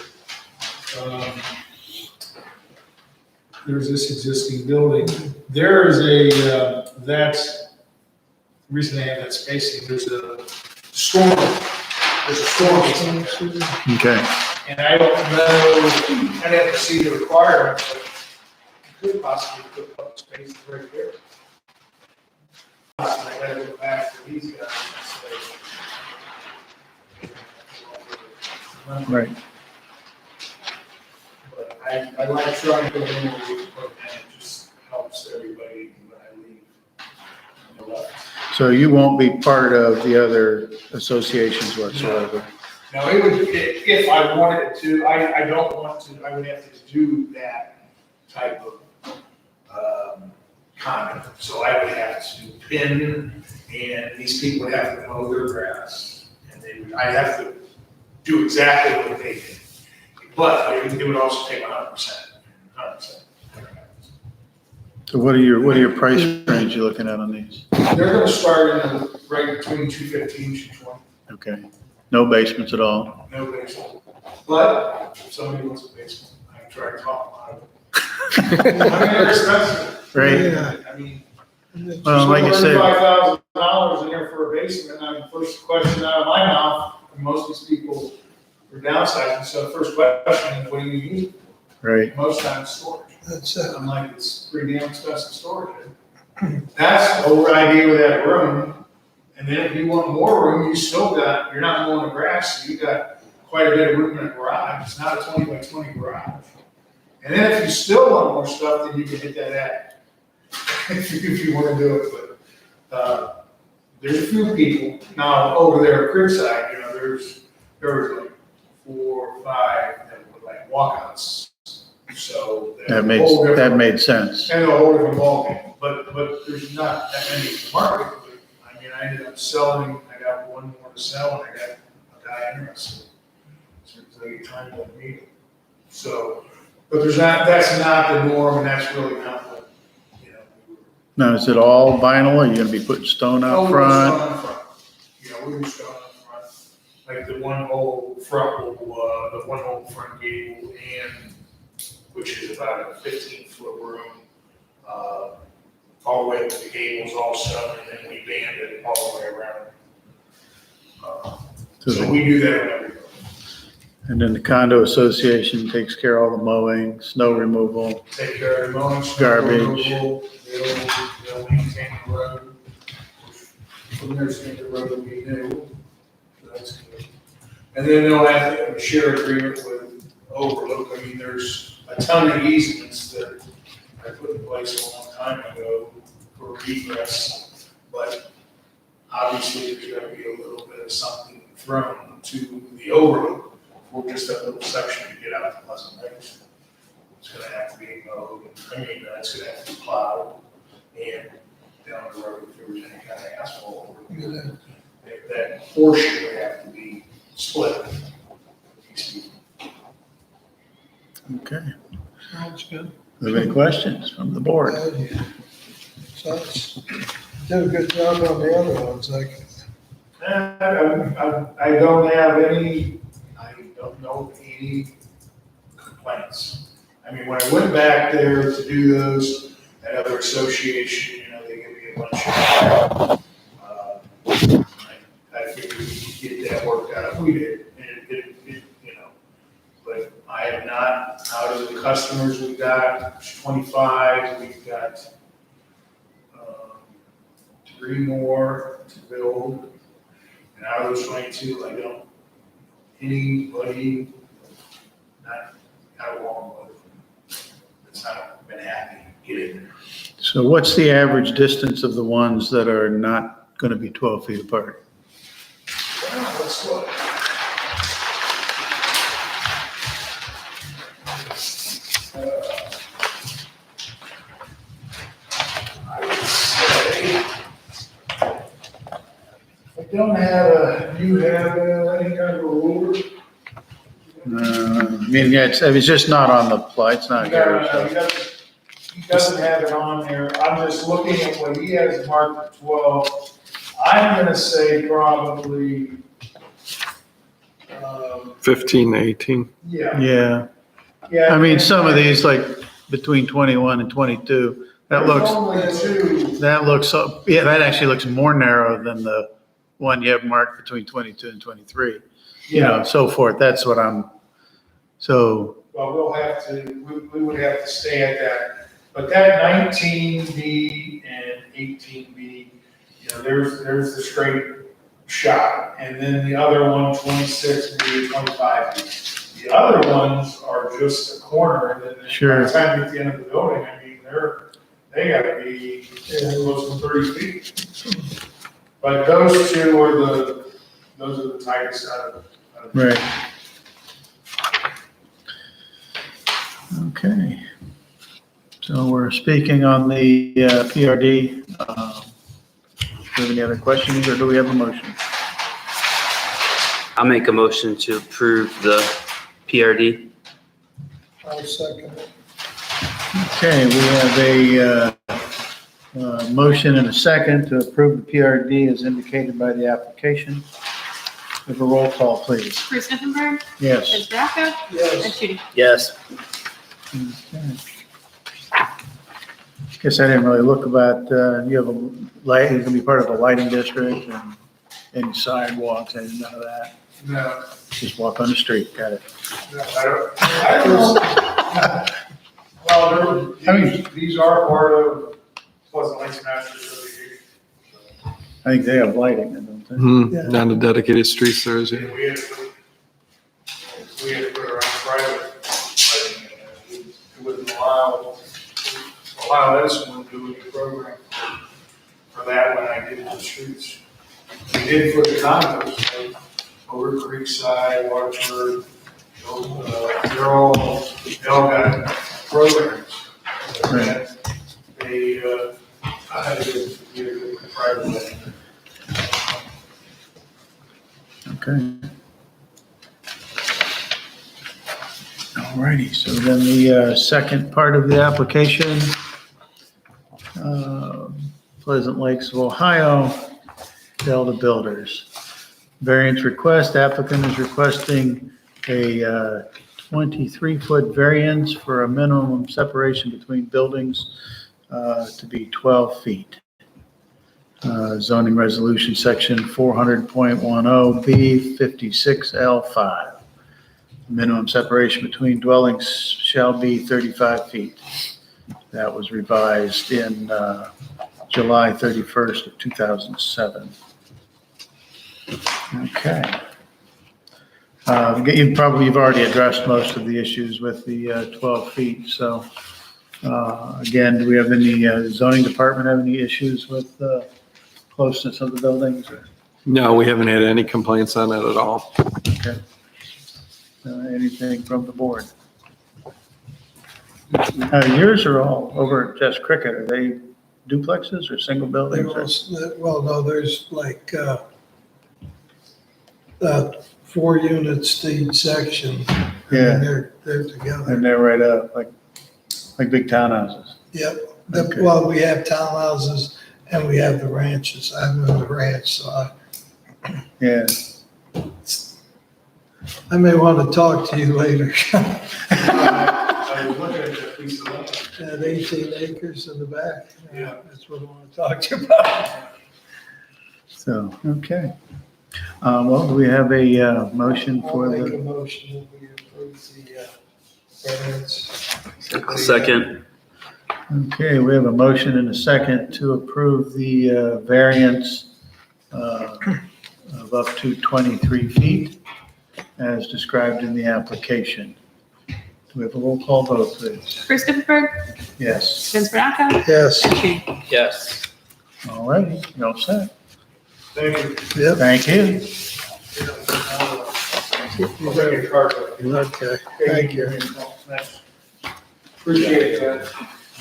there's this existing building. There is that's the reason they have that spacing, there's a storm basement there. Okay, And I don't know, I'd have to see the requirements, but you could possibly put a couple spaces right there. I gotta go back to these guys and say. right. But I like trying to put in where we can put that, it just helps everybody when I leave. On the left. So you won't be part of the other associations whatsoever? Now, it would, if I wanted to, I don't want to, I would have to do that type of, conduct. So I would have to pin, and these people would have to mow their grass, and I'd have to do exactly what they did. But it would also take 100%. So what are your price range you're looking at on these? They're gonna start in right between 215, 220, Okay, no basements at all? no basement. But if somebody wants a basement, I can try to talk about it. I mean, they're expensive. Right? Yeah. I mean, Well, like I said, $35,000 in there for a basement, and the first question out of my mouth, and most of these people are downsizing, so the first question is, what do you use? right, Most times storage. That's it. I'm like, it's pretty damn expensive storage. That's the whole idea with that room. And then if you want more room, you're not mowing the grass, so you got quite a bit of room in the garage. It's not a 20 by 20 garage. And then if you still want more stuff, then you can hit that attic. If you want to do it, but, there's a few people, now over there at Creekside, you know, there was like 4 or 5 that were like walkouts. So. that made sense. And a whole different ballgame, but there's not that many in the market. But, I mean, I ended up selling, I got one more to sell, and I got a guy interested. So it's like a time to meet. So, but that's not the norm, and that's really not what, you know. Now, is it all vinyl? Are you gonna be putting stone out front? Stone in front. You know, we do stone in front, like the one whole front gable, and which is about a 15-foot room, all the way up to the gables also, and then we band it all the way around. So we do that whenever we go. And then the condo association takes care of all the mowing, snow removal. Take care of the mowing, Garbage. They'll maintain the road. From their standard, the road will be new, so that's good. And then they'll have a share agreement with Overlook. I mean, there's a ton of easements that I put in place a long time ago for egress, but obviously there's gonna be a little bit of something thrown to the Overlook for just that little section to get out to Pleasant Lakes. It's gonna have to be mowed, it's gonna have to be plowed, and down the road, if there was any kind of asphalt, that portion would have to be split. Okay. Sounds good. Do you have any questions from the board? Sounds, did a good job on the other ones, like. I don't know any complaints. I mean, when I went back there to do those, that other association, they give me a bunch of, I figured we could get that worked out. We did, and it, but I have not, out of the customers we've got, 25, we've got 3 more to build. And out of those 22, I don't, anybody, not along with, that's not been happy getting there. So what's the average distance of the ones that are not going to be 12 feet apart? Well, let's look. I would say, I don't have you have any kind of a ruler? I mean, yeah, it's just not on the plot, it's not here. No, So. he doesn't have it on there. I'm just looking at what he has marked at 12. I'm gonna say probably, 15 to 18. yeah. Yeah, Yeah. I mean, some of these, like between 21 and 22, that There's looks, only 2. yeah, that actually looks more narrow than the one you have marked between 22 and 23. So forth, that's what so, Well, we'll have to, we would have to stay at that. But that 19B and 18B, there's the straight shot. And then the other one, 26B, 25B. The other ones are just a corner, and then by Sure. the time you get to the end of the building, I mean, they gotta be close to 30 feet. But those two are those are the tightest out of. right. Okay. So we're speaking on the PRD. Do you have any other questions, or do we have a motion? I'll make a motion to approve the PRD. I'll second it. Okay, we have a motion and a second to approve the PRD as indicated by the application. Have a roll call, please. Bruce Sniffenberg, Yes. Ed Bracco, and Yes, Judy. Yes. Okay. Guess I didn't really look about, you have a light, you're gonna be part of a lighting district and any sidewalks and none of that. No, Just walk on the street, got it. no, I don't know. Well, I mean- these are part of Pleasant Lakes Master Association. I think they have lighting, don't they? Not a dedicated streets there is, yeah. And we had to put our own private lighting in there. It wouldn't allow Edison to do a program for that when I did the streets. We did for the condos, so over Creekside, Watford, they all got programs. Right. They, I did private lighting. Okay. All righty, so then the second part of the application, Pleasant Lakes of Ohio, Delta Builders. Variance request, applicant is requesting a 23-foot variance for a minimum separation between buildings to be 12 feet. Zoning resolution section 400.10B 56L5. Minimum separation between dwellings shall be 35 feet. That was revised in July 31st of 2007. Okay. You've already addressed most of the issues with the 12 feet. So again, do we have any zoning department have any issues with the closeness of the buildings? No, we haven't had any complaints on it at all. Okay. Anything from the board? Yours are all over at Jess Cricket. Are they duplexes or single they buildings? well, no, there's like, 4 units to each section. Yeah. And they're together. And they're right up, like big townhouses. Yep. Okay. Well, we have townhouses and we have the ranches. I'm in the ranch, so Yeah. I may want to talk to you later. I was looking That 18 acres in the back. Yeah. That's what I want to talk to you about. So, okay. Well, do we have a motion I'll for make a the, motion that we approve the variance. Second. okay, we have a motion and a second to approve the variance of up to 23 feet as described in the application. Do we have a roll call vote, please? Christopher, Yes. Vince Bernacco, Yes. and Shane. Yes. All righty, you're all set. Thank you. Yep. Thank you. I'll take your card. Okay, thank you. Appreciate it, guys.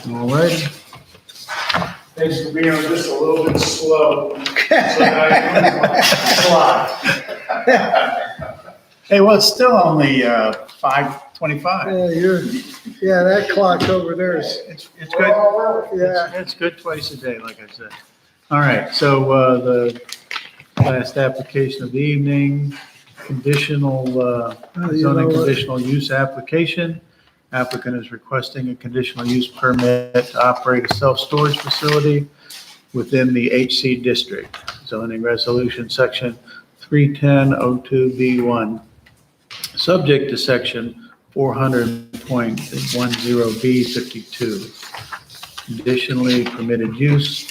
All righty. Thanks for being just a little bit slow. So I Hey, well, it's still only 5:25. Yeah, that clock over there is, It's good. yeah. It's good twice a day, like I said. All right, so the last application of the evening, conditional, zoning conditional use application. Applicant is requesting a conditional use permit to operate a self-storage facility within the HC district. Zoning resolution section 31002B1, subject to section 400.10B52. Conditionally permitted use,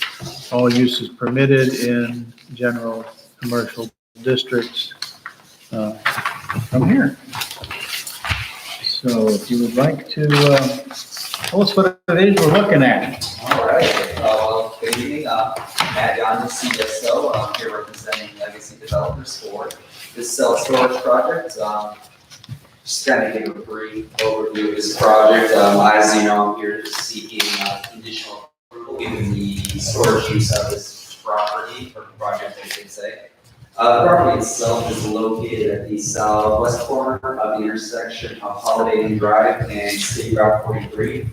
all uses permitted in general commercial districts from here. So if you would like to tell us what it is we're looking at. All right, well, good evening, Matt Young, CSO, I'm here representing Legacy Developers for this self-storage project. Just kind of give a brief overview of this project. As you know, I'm here seeking conditional approval given the storage use of this property, or project, I should say. The property itself is located at the southwest corner of the intersection of Holiday Inn Drive and State Route 43.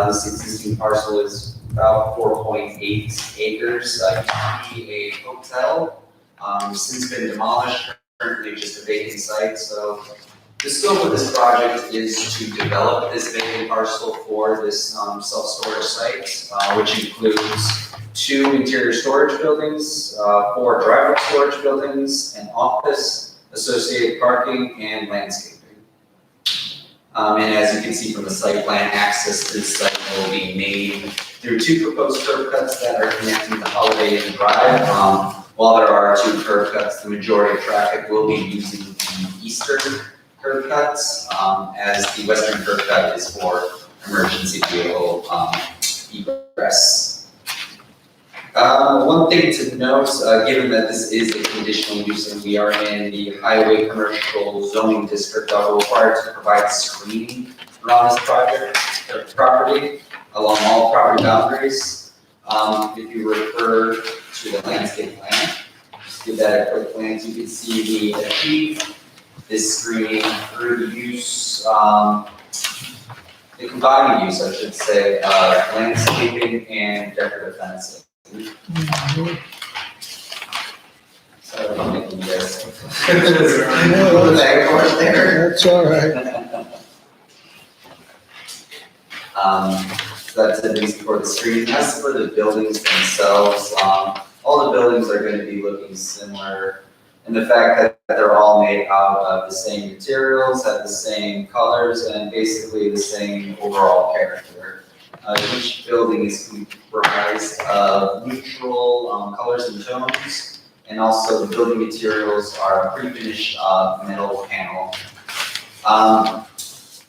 This existing parcel is about 4.8 acres. Used to be a hotel, since been demolished, currently just a vacant site. So the scope of this project is to develop this vacant parcel for this self-storage site, which includes 2 interior storage buildings, 4 driveway storage buildings, an office, associated parking, and landscaping. And as you can see from the site plan, access to this site will be made through 2 proposed curb cuts that are connecting to Holiday Inn Drive. While there are 2 curb cuts, the majority of traffic will be using the eastern curb cuts, as the western curb cut is for emergency vehicle egress. One thing to note, given that this is a conditional use and we are in the highway commercial zoning district, we're required to provide screening around this project, or property, along all property boundaries. If you refer to the landscape plan, just give that a quick glance, you can see we achieve this screening through the use, the combined use, I should say, landscaping and decorative fencing. Sorry, I'm making you guys. That's all right. So that's the reason for the screen. As for the buildings themselves, all the buildings are going to be looking similar in the fact that they're all made out of the same materials, have the same colors, and basically the same overall character. Each building is comprised of neutral colors and tones, and also the building materials are a pre-finished metal panel.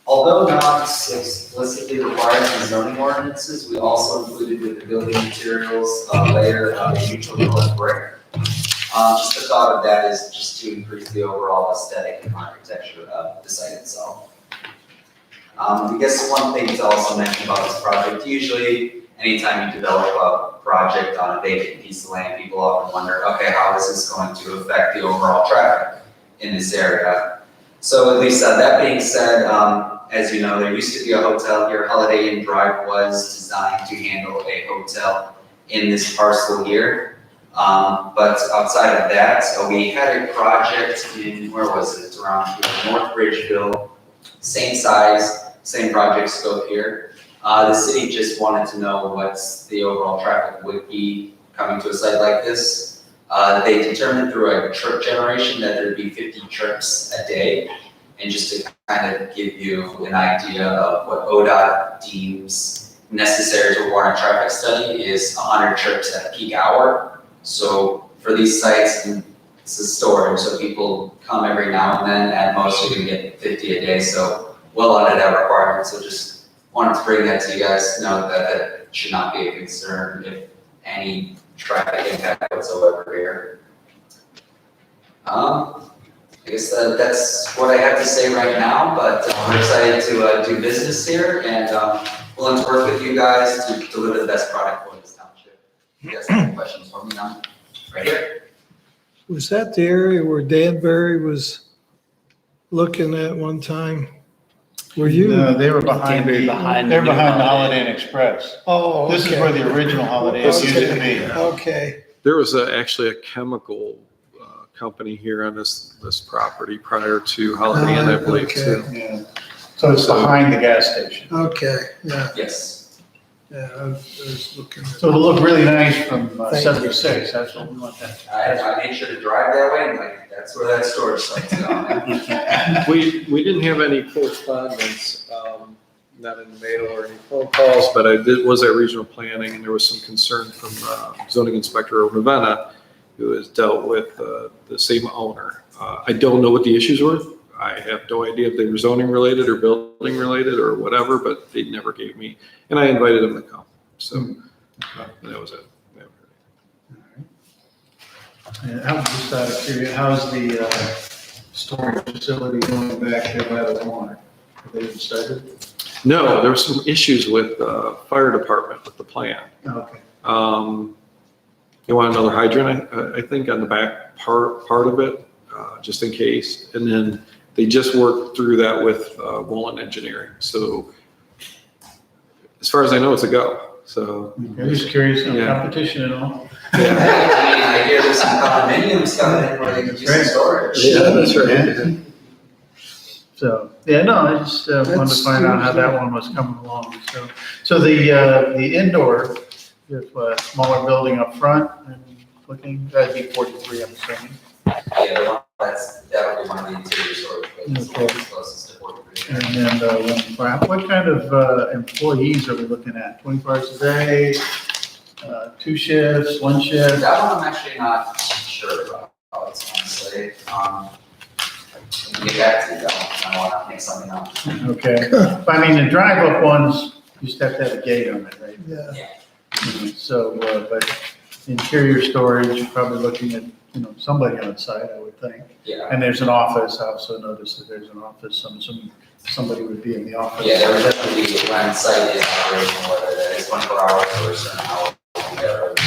Although not explicitly required in zoning ordinances, we also included with the building materials a layer of neutral colored brick. Just the thought of that is just to increase the overall aesthetic and architecture of the site itself. I guess one thing to also mention about this project, usually anytime you develop a project on a vacant piece of land, people often wonder, okay, how is this going to affect the overall traffic in this area? So at least that being said, as you know, there used to be a hotel here. Holiday Inn Drive was designed to handle a hotel in this parcel here. But outside of that, we had a project in, where was it? Around here, North Ridgeville, same size, same project scope here. The city just wanted to know what's the overall traffic would be coming to a site like this. They determined through a trip generation that there'd be 50 trips a day. And just to kind of give you an idea of what ODOT deems necessary to warrant a traffic study is 100 trips at peak hour. So for these sites, this is storage, so people come every now and then. At most, you can get 50 a day, so well under that requirement. So just wanted to bring that to you guys, know that that should not be a concern if any traffic impact whatsoever here. I guess that's what I have to say right now, but I'm excited to do business here and willing to work with you guys to deliver the best product for this township. If you guys have any questions for me, I'm right here. Was that the area where Danbury was looking at one time? Were you? No, they were behind Danbury the, behind they're the new behind the Holiday Holiday Inn Express. Oh, okay. This is where the original Holiday Inn used to be. Okay, There was actually a chemical company here on this property prior to Holiday Inn, I believe, okay. too. Yeah. So it's behind the gas station. okay, yeah, Yes. yeah, I was looking at. So it'll look really nice from Thank you. 76. That's what we want that. I made sure to drive that way, and like, that's where that storage site's going. We didn't have any correspondence, not in the mail or any phone calls, but was at regional planning, and there was some concern from zoning inspector of Ravenna, who has dealt with the same owner. I don't know what the issues were. I have no idea if they were zoning related or building related or whatever, but they never gave me, and I invited them to come. So that was it. And just out of curiosity, how's the storage facility going back there by the water? Have they even started? No, there were some issues with fire department with the plan. Okay. You want another hydrant, I think, on the back part of it, just in case. And then they just worked through that with Woolen Engineering. So as far as I know, it's a go. So I'm just curious, no Yeah. competition at all? Yeah, I mean, I hear there's some condominiums coming in where they can use some storage. Yeah, that's right. So, yeah, no, I just wanted to find out how that one was coming along. So the indoor, if a smaller building up front and looking, that'd be 43, I'm assuming. Yeah, the one that would be one of the interior storage spaces, Okay. closest to 43. And then what kind of employees are we looking at? 24 hours a day, 2 shifts, 1 shift? That one I'm actually not sure about, honestly. Get back to you, though. I don't want to make something up. Okay. But I mean, the drive-up ones, you just have to have a gate on it, right? Yeah, So, but interior storage, you're probably looking at, somebody on site, I would think. Yeah. And there's an office, I also noticed that there's an office, I'm assuming somebody would be in the office. Yeah, there would definitely be when site is operational, whether that is 24 hours or a certain hour. There would be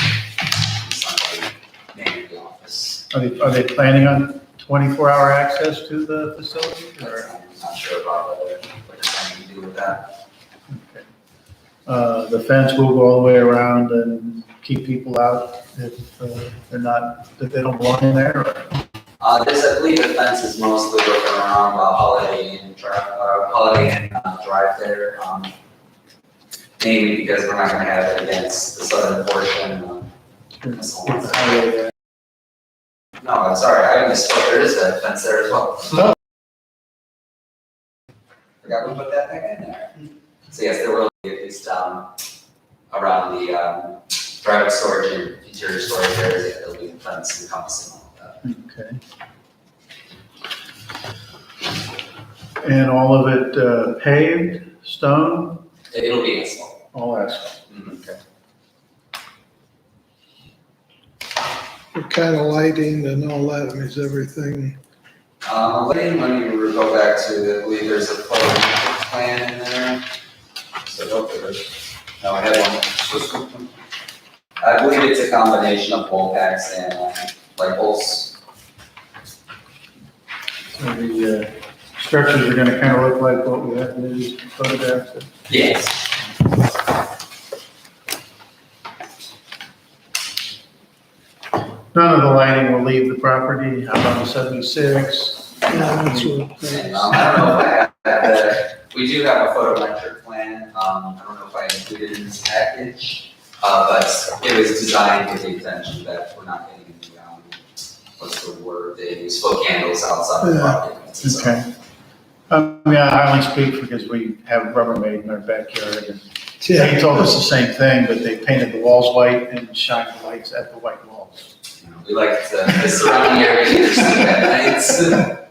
somebody maybe in the office. Are they planning on 24-hour access to the facility? I'm Or? not sure about what they're planning to do with that. Okay. The fence will go all the way around and keep people out if if they don't belong in there? Or? I believe the fence is mostly looking around Holiday Inn Drive there. Mainly because we're not gonna have it against the southern portion. No, I'm sorry, I misspoke, there is a fence there as well. No. Forgot we put that back in there. So yes, there will be at least around the driveway storage and interior storage areas, there'll be a fence encompassing all of that. Okay. And all of it paved, stone, It'll be asphalt. all asphalt? Okay. what kind of lighting and all that, is everything? Let me go back to, I believe there's a photo plan in there. So hopefully, no, I had one. I believe it's a combination of pole packs and light poles. So the structures are gonna kind of look like what we have in these photographs? Yes. None of the lighting will leave the property, how about 76? Yeah, that's what. And I don't know if I have that, we do have a photometric plan, I don't know if I included it in this package, but it was designed with the intention that we're not getting the, what's the word, they use flow candles outside the property. So, Okay. Yeah, I only speak because we have Rubbermaid in our backyard, and they told us the same thing, but they painted the walls white and shined the lights at the white walls. you know, we like the surrounding area to see that nights.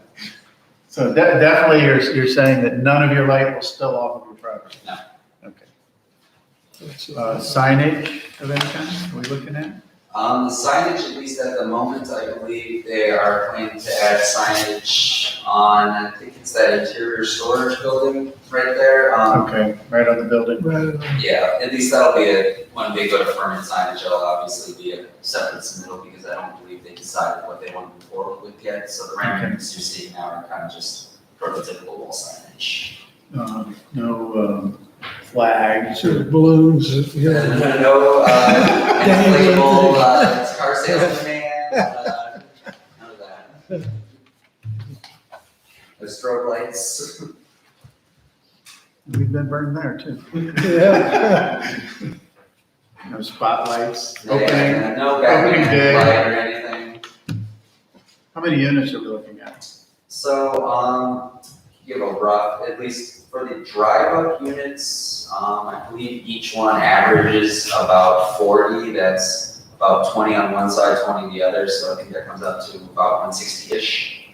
So definitely you're saying that none of your light will spill off of your property? No. Okay. Signage of any kind, are we looking at? The signage, at least at the moment, I believe they are planning to add signage on, I think it's that interior storage building right there. Okay, right on the building. Yeah, at least that'll be when they go to permanent signage, it'll obviously be a separate submittal because I don't believe they decided what they want to move forward with yet. So the renderings you're seeing now are kind of just prototypical wall signage. No flags Sort or of balloons, you know. No, inflatable, car salesman, none of that. No strobe lights. we've been burned there too. Yeah. No spotlights, Yeah, opening. no opening background day. light or anything. How many units are we looking at? So, give a rough, at least for the drive-up units, I believe each one averages about 40. That's about 20 on one side, 20 on the other. So I think that comes out to about 160-ish.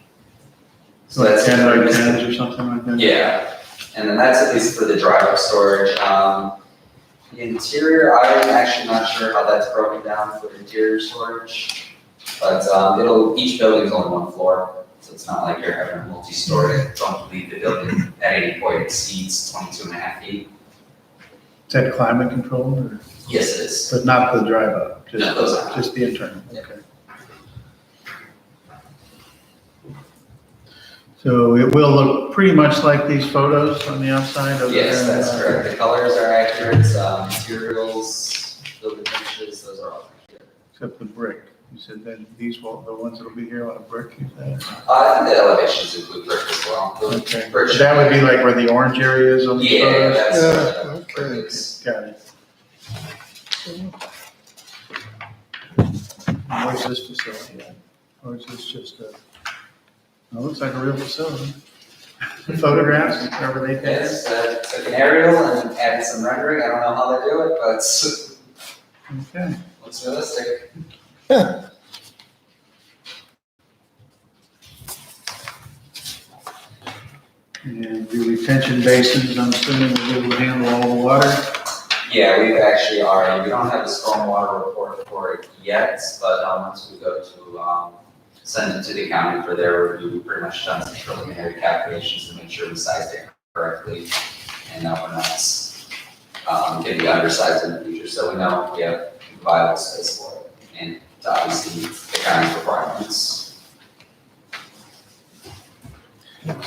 So Like that's 10 by pretty- 10s or something like that? Yeah, and then that's at least for the drive-up storage. The interior, I'm actually not sure how that's broken down for interior storage, but each building's only one floor. So it's not like you're having a multi-story. I don't believe the building at any point exceeds 22 and a half feet. Is that climate controlled or, Yes, it is. but not the drive up? No, those aren't. Just the internal, Yeah. okay. So it will look pretty much like these photos on the outside? other Yes, than, that's correct. The colors are accurate, materials, building finishes, those are all accurate. Except the brick. You said that these will, the ones that'll be here on a brick, you said? I think the elevations include brick as well. The Okay. brick- So that would be like where the orange area is on the Yeah, photos? that's, Yeah, brick okay. is- Got it. Where's this facility at? Or is this just a, it looks like a real facility. The photographs, wherever they take it? Yes, took an aerial and added some rendering. I don't know how they do it, but Okay. looks realistic. And the retention basins, I'm assuming will be able to handle all the water? Yeah, we've actually already, we don't have a stormwater report for it yet, but once we go to, send it to the county for their review, we've pretty much done some preliminary calculations to make sure we sized it correctly. And that we're not, getting undersized in the future, so we know we have viable space for it. And to obviously meet the county's requirements.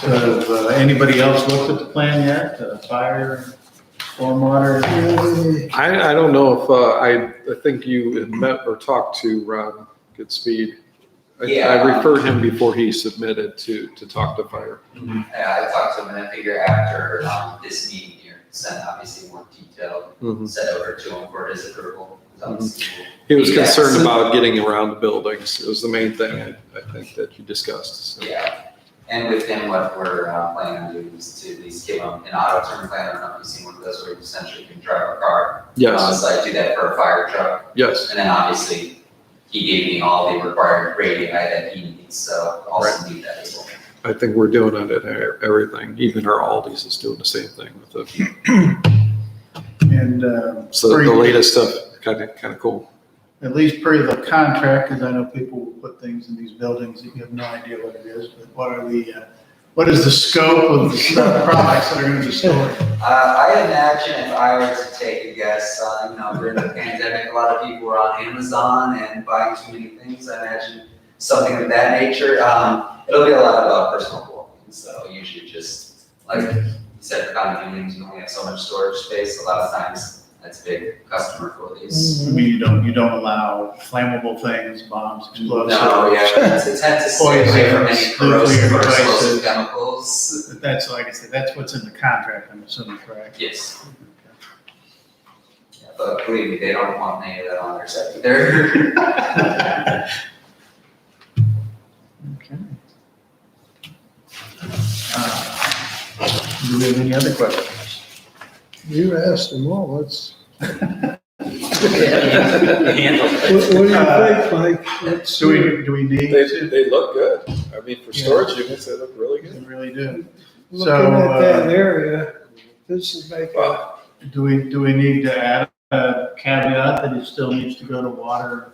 So, anybody else looked at the plan yet? Fire, stormwater? I don't know if, I think you had met or talked to Ron Goodspeed. Yeah. I referred him before he submitted to talk to fire. Yeah, I talked to him, and I figure after, this meeting here, send obviously more detailed, Mhm. send over to him for his approval. He was Yes. concerned about getting around the buildings. It was the main thing I think that you discussed. So. Yeah, and with him, what we're planning on doing is to at least give him an auto turn plan. I don't know if you've seen one of those where you essentially can drive a car on the Yes, side, do that for a fire truck. yes. And then obviously, he gave me all the required radii that he needs, so I'll also need that as well. I think we're doing it at everything. Even our Aldi's is doing the same thing with it. And, So the latest stuff, kind of cool. at least per the contract, because I know people will put things in these buildings that you have no idea what it is, but what is the scope of the products that are going to be stored? I imagine if I were to take a guess, during the pandemic, a lot of people were on Amazon and buying too many things. I imagine something of that nature. It'll be a lot about personal belongings. So usually just like you said, for condominiums, you only have so much storage space. A lot of times that's a big customer for these. I mean, you don't allow flammable things, bombs, explosives. No, yeah, it's a tend to stay away from any corrosive or explosive chemicals. But that's, like I said, that's what's in the contract, I'm assuming, correct? Yes. but believe me, they don't want any of that on their site either. Okay. Do we have any other questions? You asked them all, let's, Handle what do you think, Mike? Let's Do see. we need They, to? they look good. I mean, for storage units, they look really We good. really do. Looking So, at that area, this is making, Wow. Do we need to add a caveat that it still needs to go to water,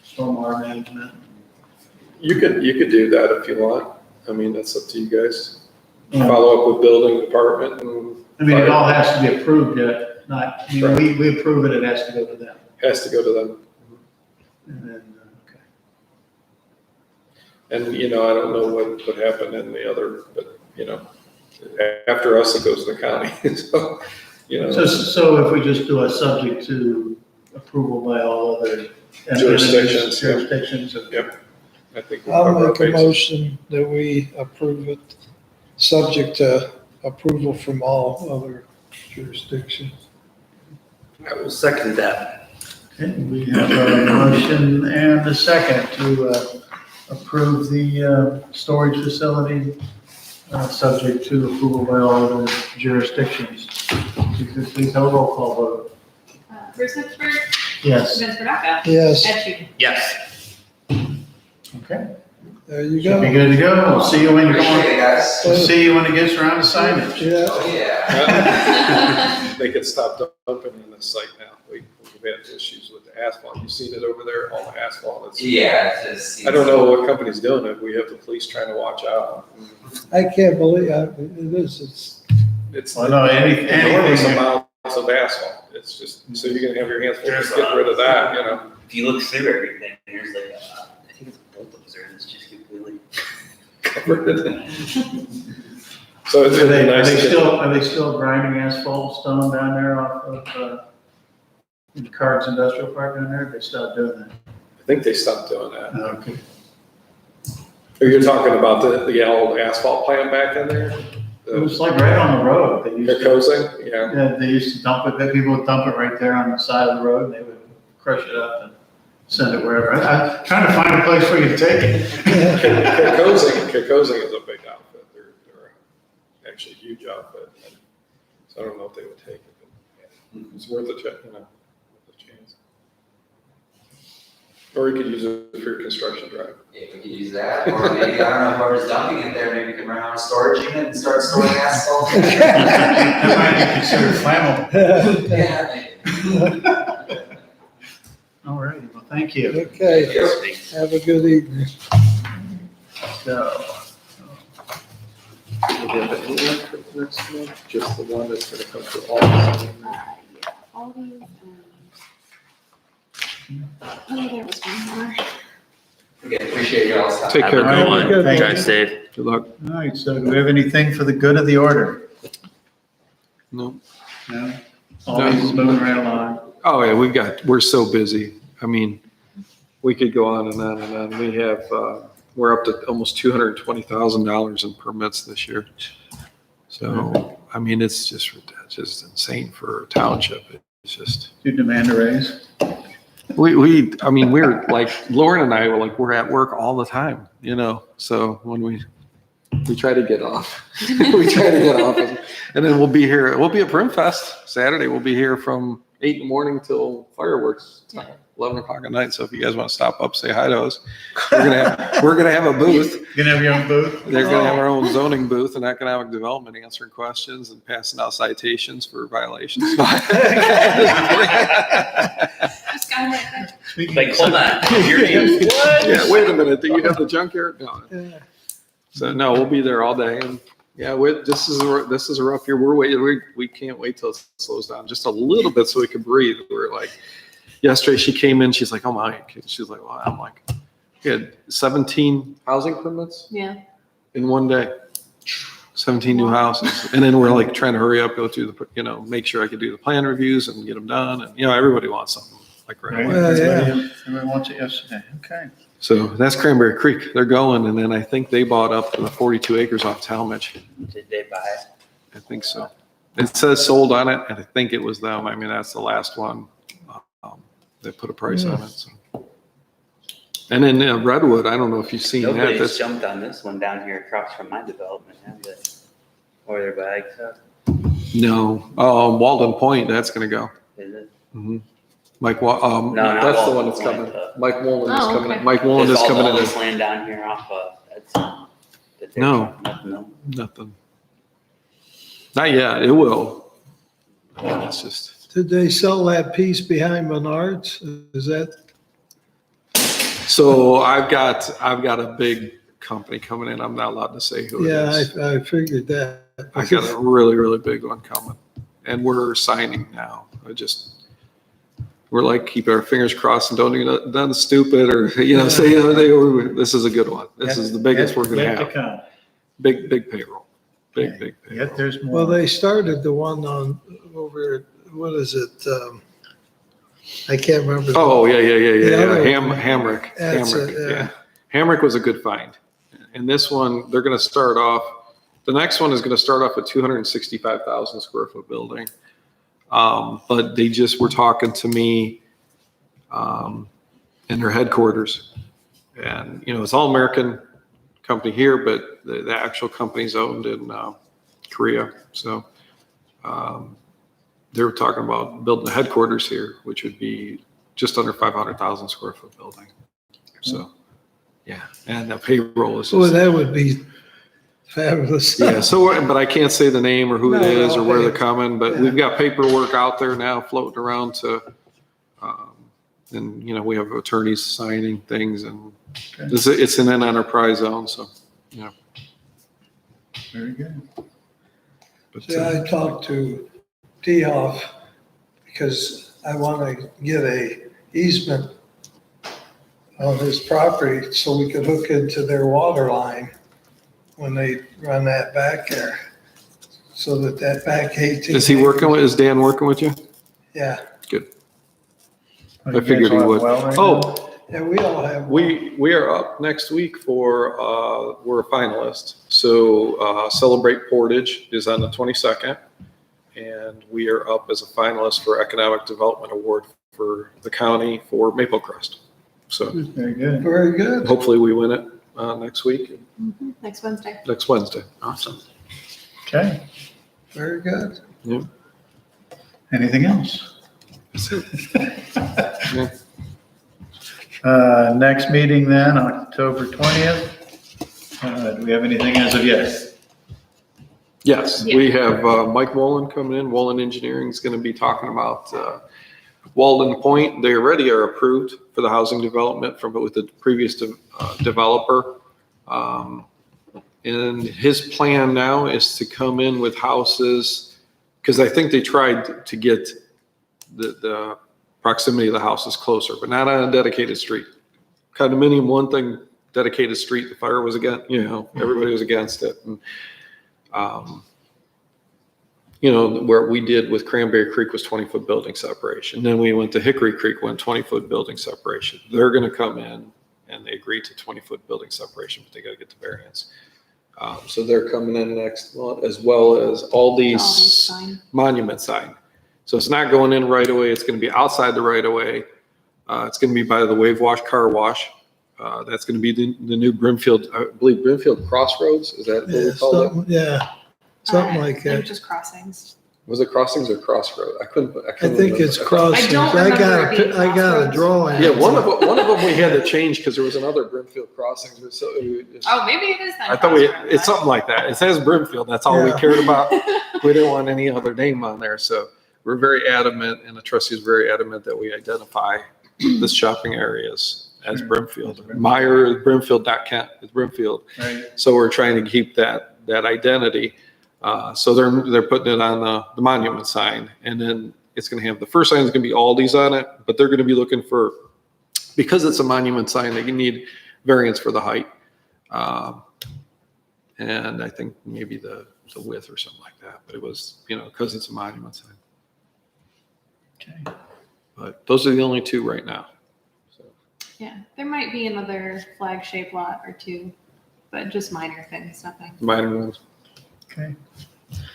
stormwater management? You could do that if you want. I mean, that's up to you guys. Yeah. Follow up with building department and. I mean, it all has to be approved yet, not, we approve it, it has to go to them. Has to go to them. And then, okay. And, I don't know what would happen in the other, but, after us, it goes to the county. So if we just do a subject to approval by all other Jurisdictions, yeah. jurisdictions. Yep. I think. we'll I'll cover our make a bases. motion that we approve it, subject to approval from all other jurisdictions. I will second that. Okay, we have a motion and a second to approve the storage facility, subject to approval by all other jurisdictions. Please have a roll call vote. Bruce Pittsburgh, Yes. Vince Verdacca, Yes, Ed Sheehan. Yes. Okay. there you Should be go. good to go. We'll see you when you're Appreciate going. it, guys. We'll see you when it gets around to signage. Yeah, Oh, yeah. They could stop dumping in the site now. We've had issues with the asphalt. You've seen it over there, all the asphalt. It's- Yeah, it just seems. I don't know what company's doing it. We have the police trying to watch out. I can't believe, it is, It's Well, no, enormous anything, amounts of asphalt. It's just, so you're gonna have your hands full, just get rid of that, If you look through everything, there's like, I think it's a bulldozer that's just completely. covered it. So it's are gonna they, be are nice they to get. still, are they still grinding asphalt stone down there off of, in Cards Industrial Park down there? They stopped doing that. I think they stopped doing that. Okay. Are you talking about the old asphalt plant back in there? It was like right on the road. They used The to, cozy, yeah. yeah, they used to dump it, people would dump it right there on the side of the road and they would crush it up and send it wherever. I'm trying to find a place where you can take it. Kikosing is a big outfit. They're actually a huge outfit. So I don't know if they would take it, but it's worth a check, worth a chance. Or you could use it for your construction drive. Yeah, we could use that, or maybe, I don't know, whoever's dumping it there, maybe we can run out a storage unit and start storing asphalt. That might be considered flammable. Yeah, maybe. All right, well, thank you. okay, have a good evening. So, Next month, just the one that's gonna come through all of them. All these, oh, there was one more. Okay, appreciate y'all's time. Take care. Have a good one. Good. Drive safe. Good luck. all right, so do we have anything for the good of the order? No. No? All these is moving right along. Oh, yeah, we're so busy. I mean, we could go on and on and on. We have, we're up to almost $220,000 in permits this year. So, I mean, it's just insane for a township. It's just, Do you demand a raise? I mean, we're like, Lauren and I were like, we're at work all the time, so when we try to get off, and then we'll be here, we'll be at Brimfest Saturday. We'll be here from 8 a.m. till fireworks time, 11 o'clock at night. So if you guys want to stop up, say hi to us. We're gonna have a booth. You gonna have your own booth? They're gonna have our own zoning booth and economic development, answering questions and passing out citations for violations. Just got like that. Like, hold on. Your name? What? Yeah, wait a minute. Do you have the junkyard? No. So no, we'll be there all day. And yeah, this is a rough year. We're waiting. We can't wait till it slows down just a little bit so we can breathe. We're like, yesterday she came in. She's like, oh my. She's like, well, I'm like, we had 17 housing permits Yeah. in one day. 17 new houses. And then we're like trying to hurry up, go through the, make sure I could do the plan reviews and get them done. And, everybody wants something like right away. Everybody wants it yesterday, okay. So that's Cranberry Creek. They're going. And then I think they bought up the 42 acres off Talmadge. Did they buy? I think so. It says sold on it, and I think it was them. I mean, that's the last one. They put a price on it. So. And then Redwood, I don't know if you've seen that. Nobody's That's, jumped on this one down here across from my development, have they? Or their bags up, no, Walden Point, that's going to go. is it? Mhm. Mike, not that's the one Walden that's Point, coming. but- Mike Wolin is Oh, coming. okay. Mike Wolin is coming All in. this land down here off of, that's, that they're No. trying- nothing, no. Nothing. Not yet. It will. It's just. Did they sell that piece behind Menards? Is that, So I've got a big company coming in. I'm not allowed to say who it yeah, is. I figured that. I got a really, really big one coming, and we're signing now. We're like keeping our fingers crossed and don't do nothing stupid or say this is a good one. This is the biggest we're gonna Yet to have. come. Big payroll. Big Yet payroll. there's more. Well, they started the one on over, what is it? I can't remember. Oh, yeah. The other one. Hamrick. That's Hamrick, it, yeah. Hamrick was a good find. And this one, they're gonna start off, the next one is gonna start off at 265,000 square foot building. But they just were talking to me in their headquarters. And, it's all American company here, but the actual company's owned in Korea. So they were talking about building the headquarters here, which would be just under 500,000 square foot building. So, yeah, and the payroll is Well, just, that would be fabulous. yeah. So, but I can't say the name or who it No, is or where they're okay. coming, but Yeah. we've got paperwork out there now floating around and we have attorneys signing things, and Okay. it's in an enterprise zone. So, Very good. but, See, I talked to T-Hoff because I want to get a easement on his property so we could hook into their water line when they run that back there. So that back 18. is Dan working with you? Yeah, Oh, I you figured guys he all would. well right Oh, now? yeah, we all have. we are up next week for, we're a finalist. So Celebrate Portage is on the 22nd. And we are up as a finalist for Economic Development Award for the county for Maple Crest. So Very good. Very good. hopefully we win it next week, Next Wednesday. next Wednesday. Awesome. Okay. Very good. Anything else? That's it. Yeah. Next meeting then, October 20th. Do we have anything as of yet? Yes, Yeah. we have Mike Wolin coming in. Wolin Engineering is going to be talking about Walden Point. They already are approved for the housing development with the previous developer. And his plan now is to come in with houses, because I think they tried to get the proximity of the houses closer, but not on a dedicated street. Condominium, one thing, dedicated street, the fire was against, everybody was against it. And, where we did with Cranberry Creek was 20-foot building separation. Then we went to Hickory Creek, went 20-foot building separation. They're going to come in and they agreed to 20-foot building separation, but they got to get the variance. So they're coming in next month, as well as all these sign. monument sign. So it's not going in right away. It's going to be outside the right of way. It's going to be by the Wave Wash Car Wash. That's going to be the new Brimfield, I believe Brimfield Crossroads. Is that what we call it? Something like They're that. just crossings. Was it Crossings or Crossroad? I couldn't I think it's remember. crossings. I don't remember it being I got a crossroads. drawing. Yeah, one of them we had to change because there was another Brimfield Crossings. So Oh, maybe it is then. I thought it's something like that. It says Brimfield. That's all we Yeah. cared about. We didn't want any other name on there. So we're very adamant, and the trustee is very adamant that we identify the shopping areas as Brimfield. Meyer is Brimfield, Kent is Brimfield. Right. So we're trying to keep that identity. So they're putting it on the monument sign, and then it's going to have, the first sign is going to be Aldi's on it, but they're going to be looking for, because it's a monument sign, they need variance for the height. And I think maybe the width or something like that, but it was, because it's a monument sign. Okay. But those are the only two right now. So, Yeah, there might be another flag shaped lot or two, but just minor things, nothing. minor ones. Okay.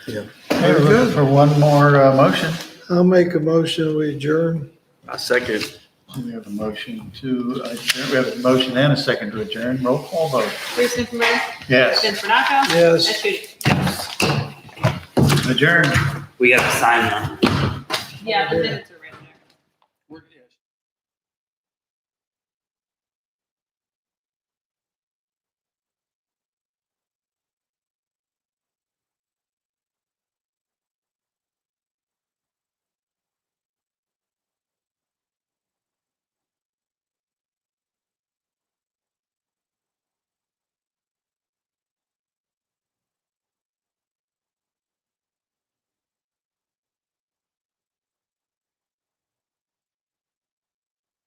Yeah. Okay, we're looking for one more motion. I'll make a motion, we adjourn. A second. We have a motion to adjourn. We have a motion and a second to adjourn. Roll call vote. Bruce Newfoundland, Yes, Vince Bernacco. Yes. Ed Shooty. adjourn. We got to sign them. Yeah, the minutes are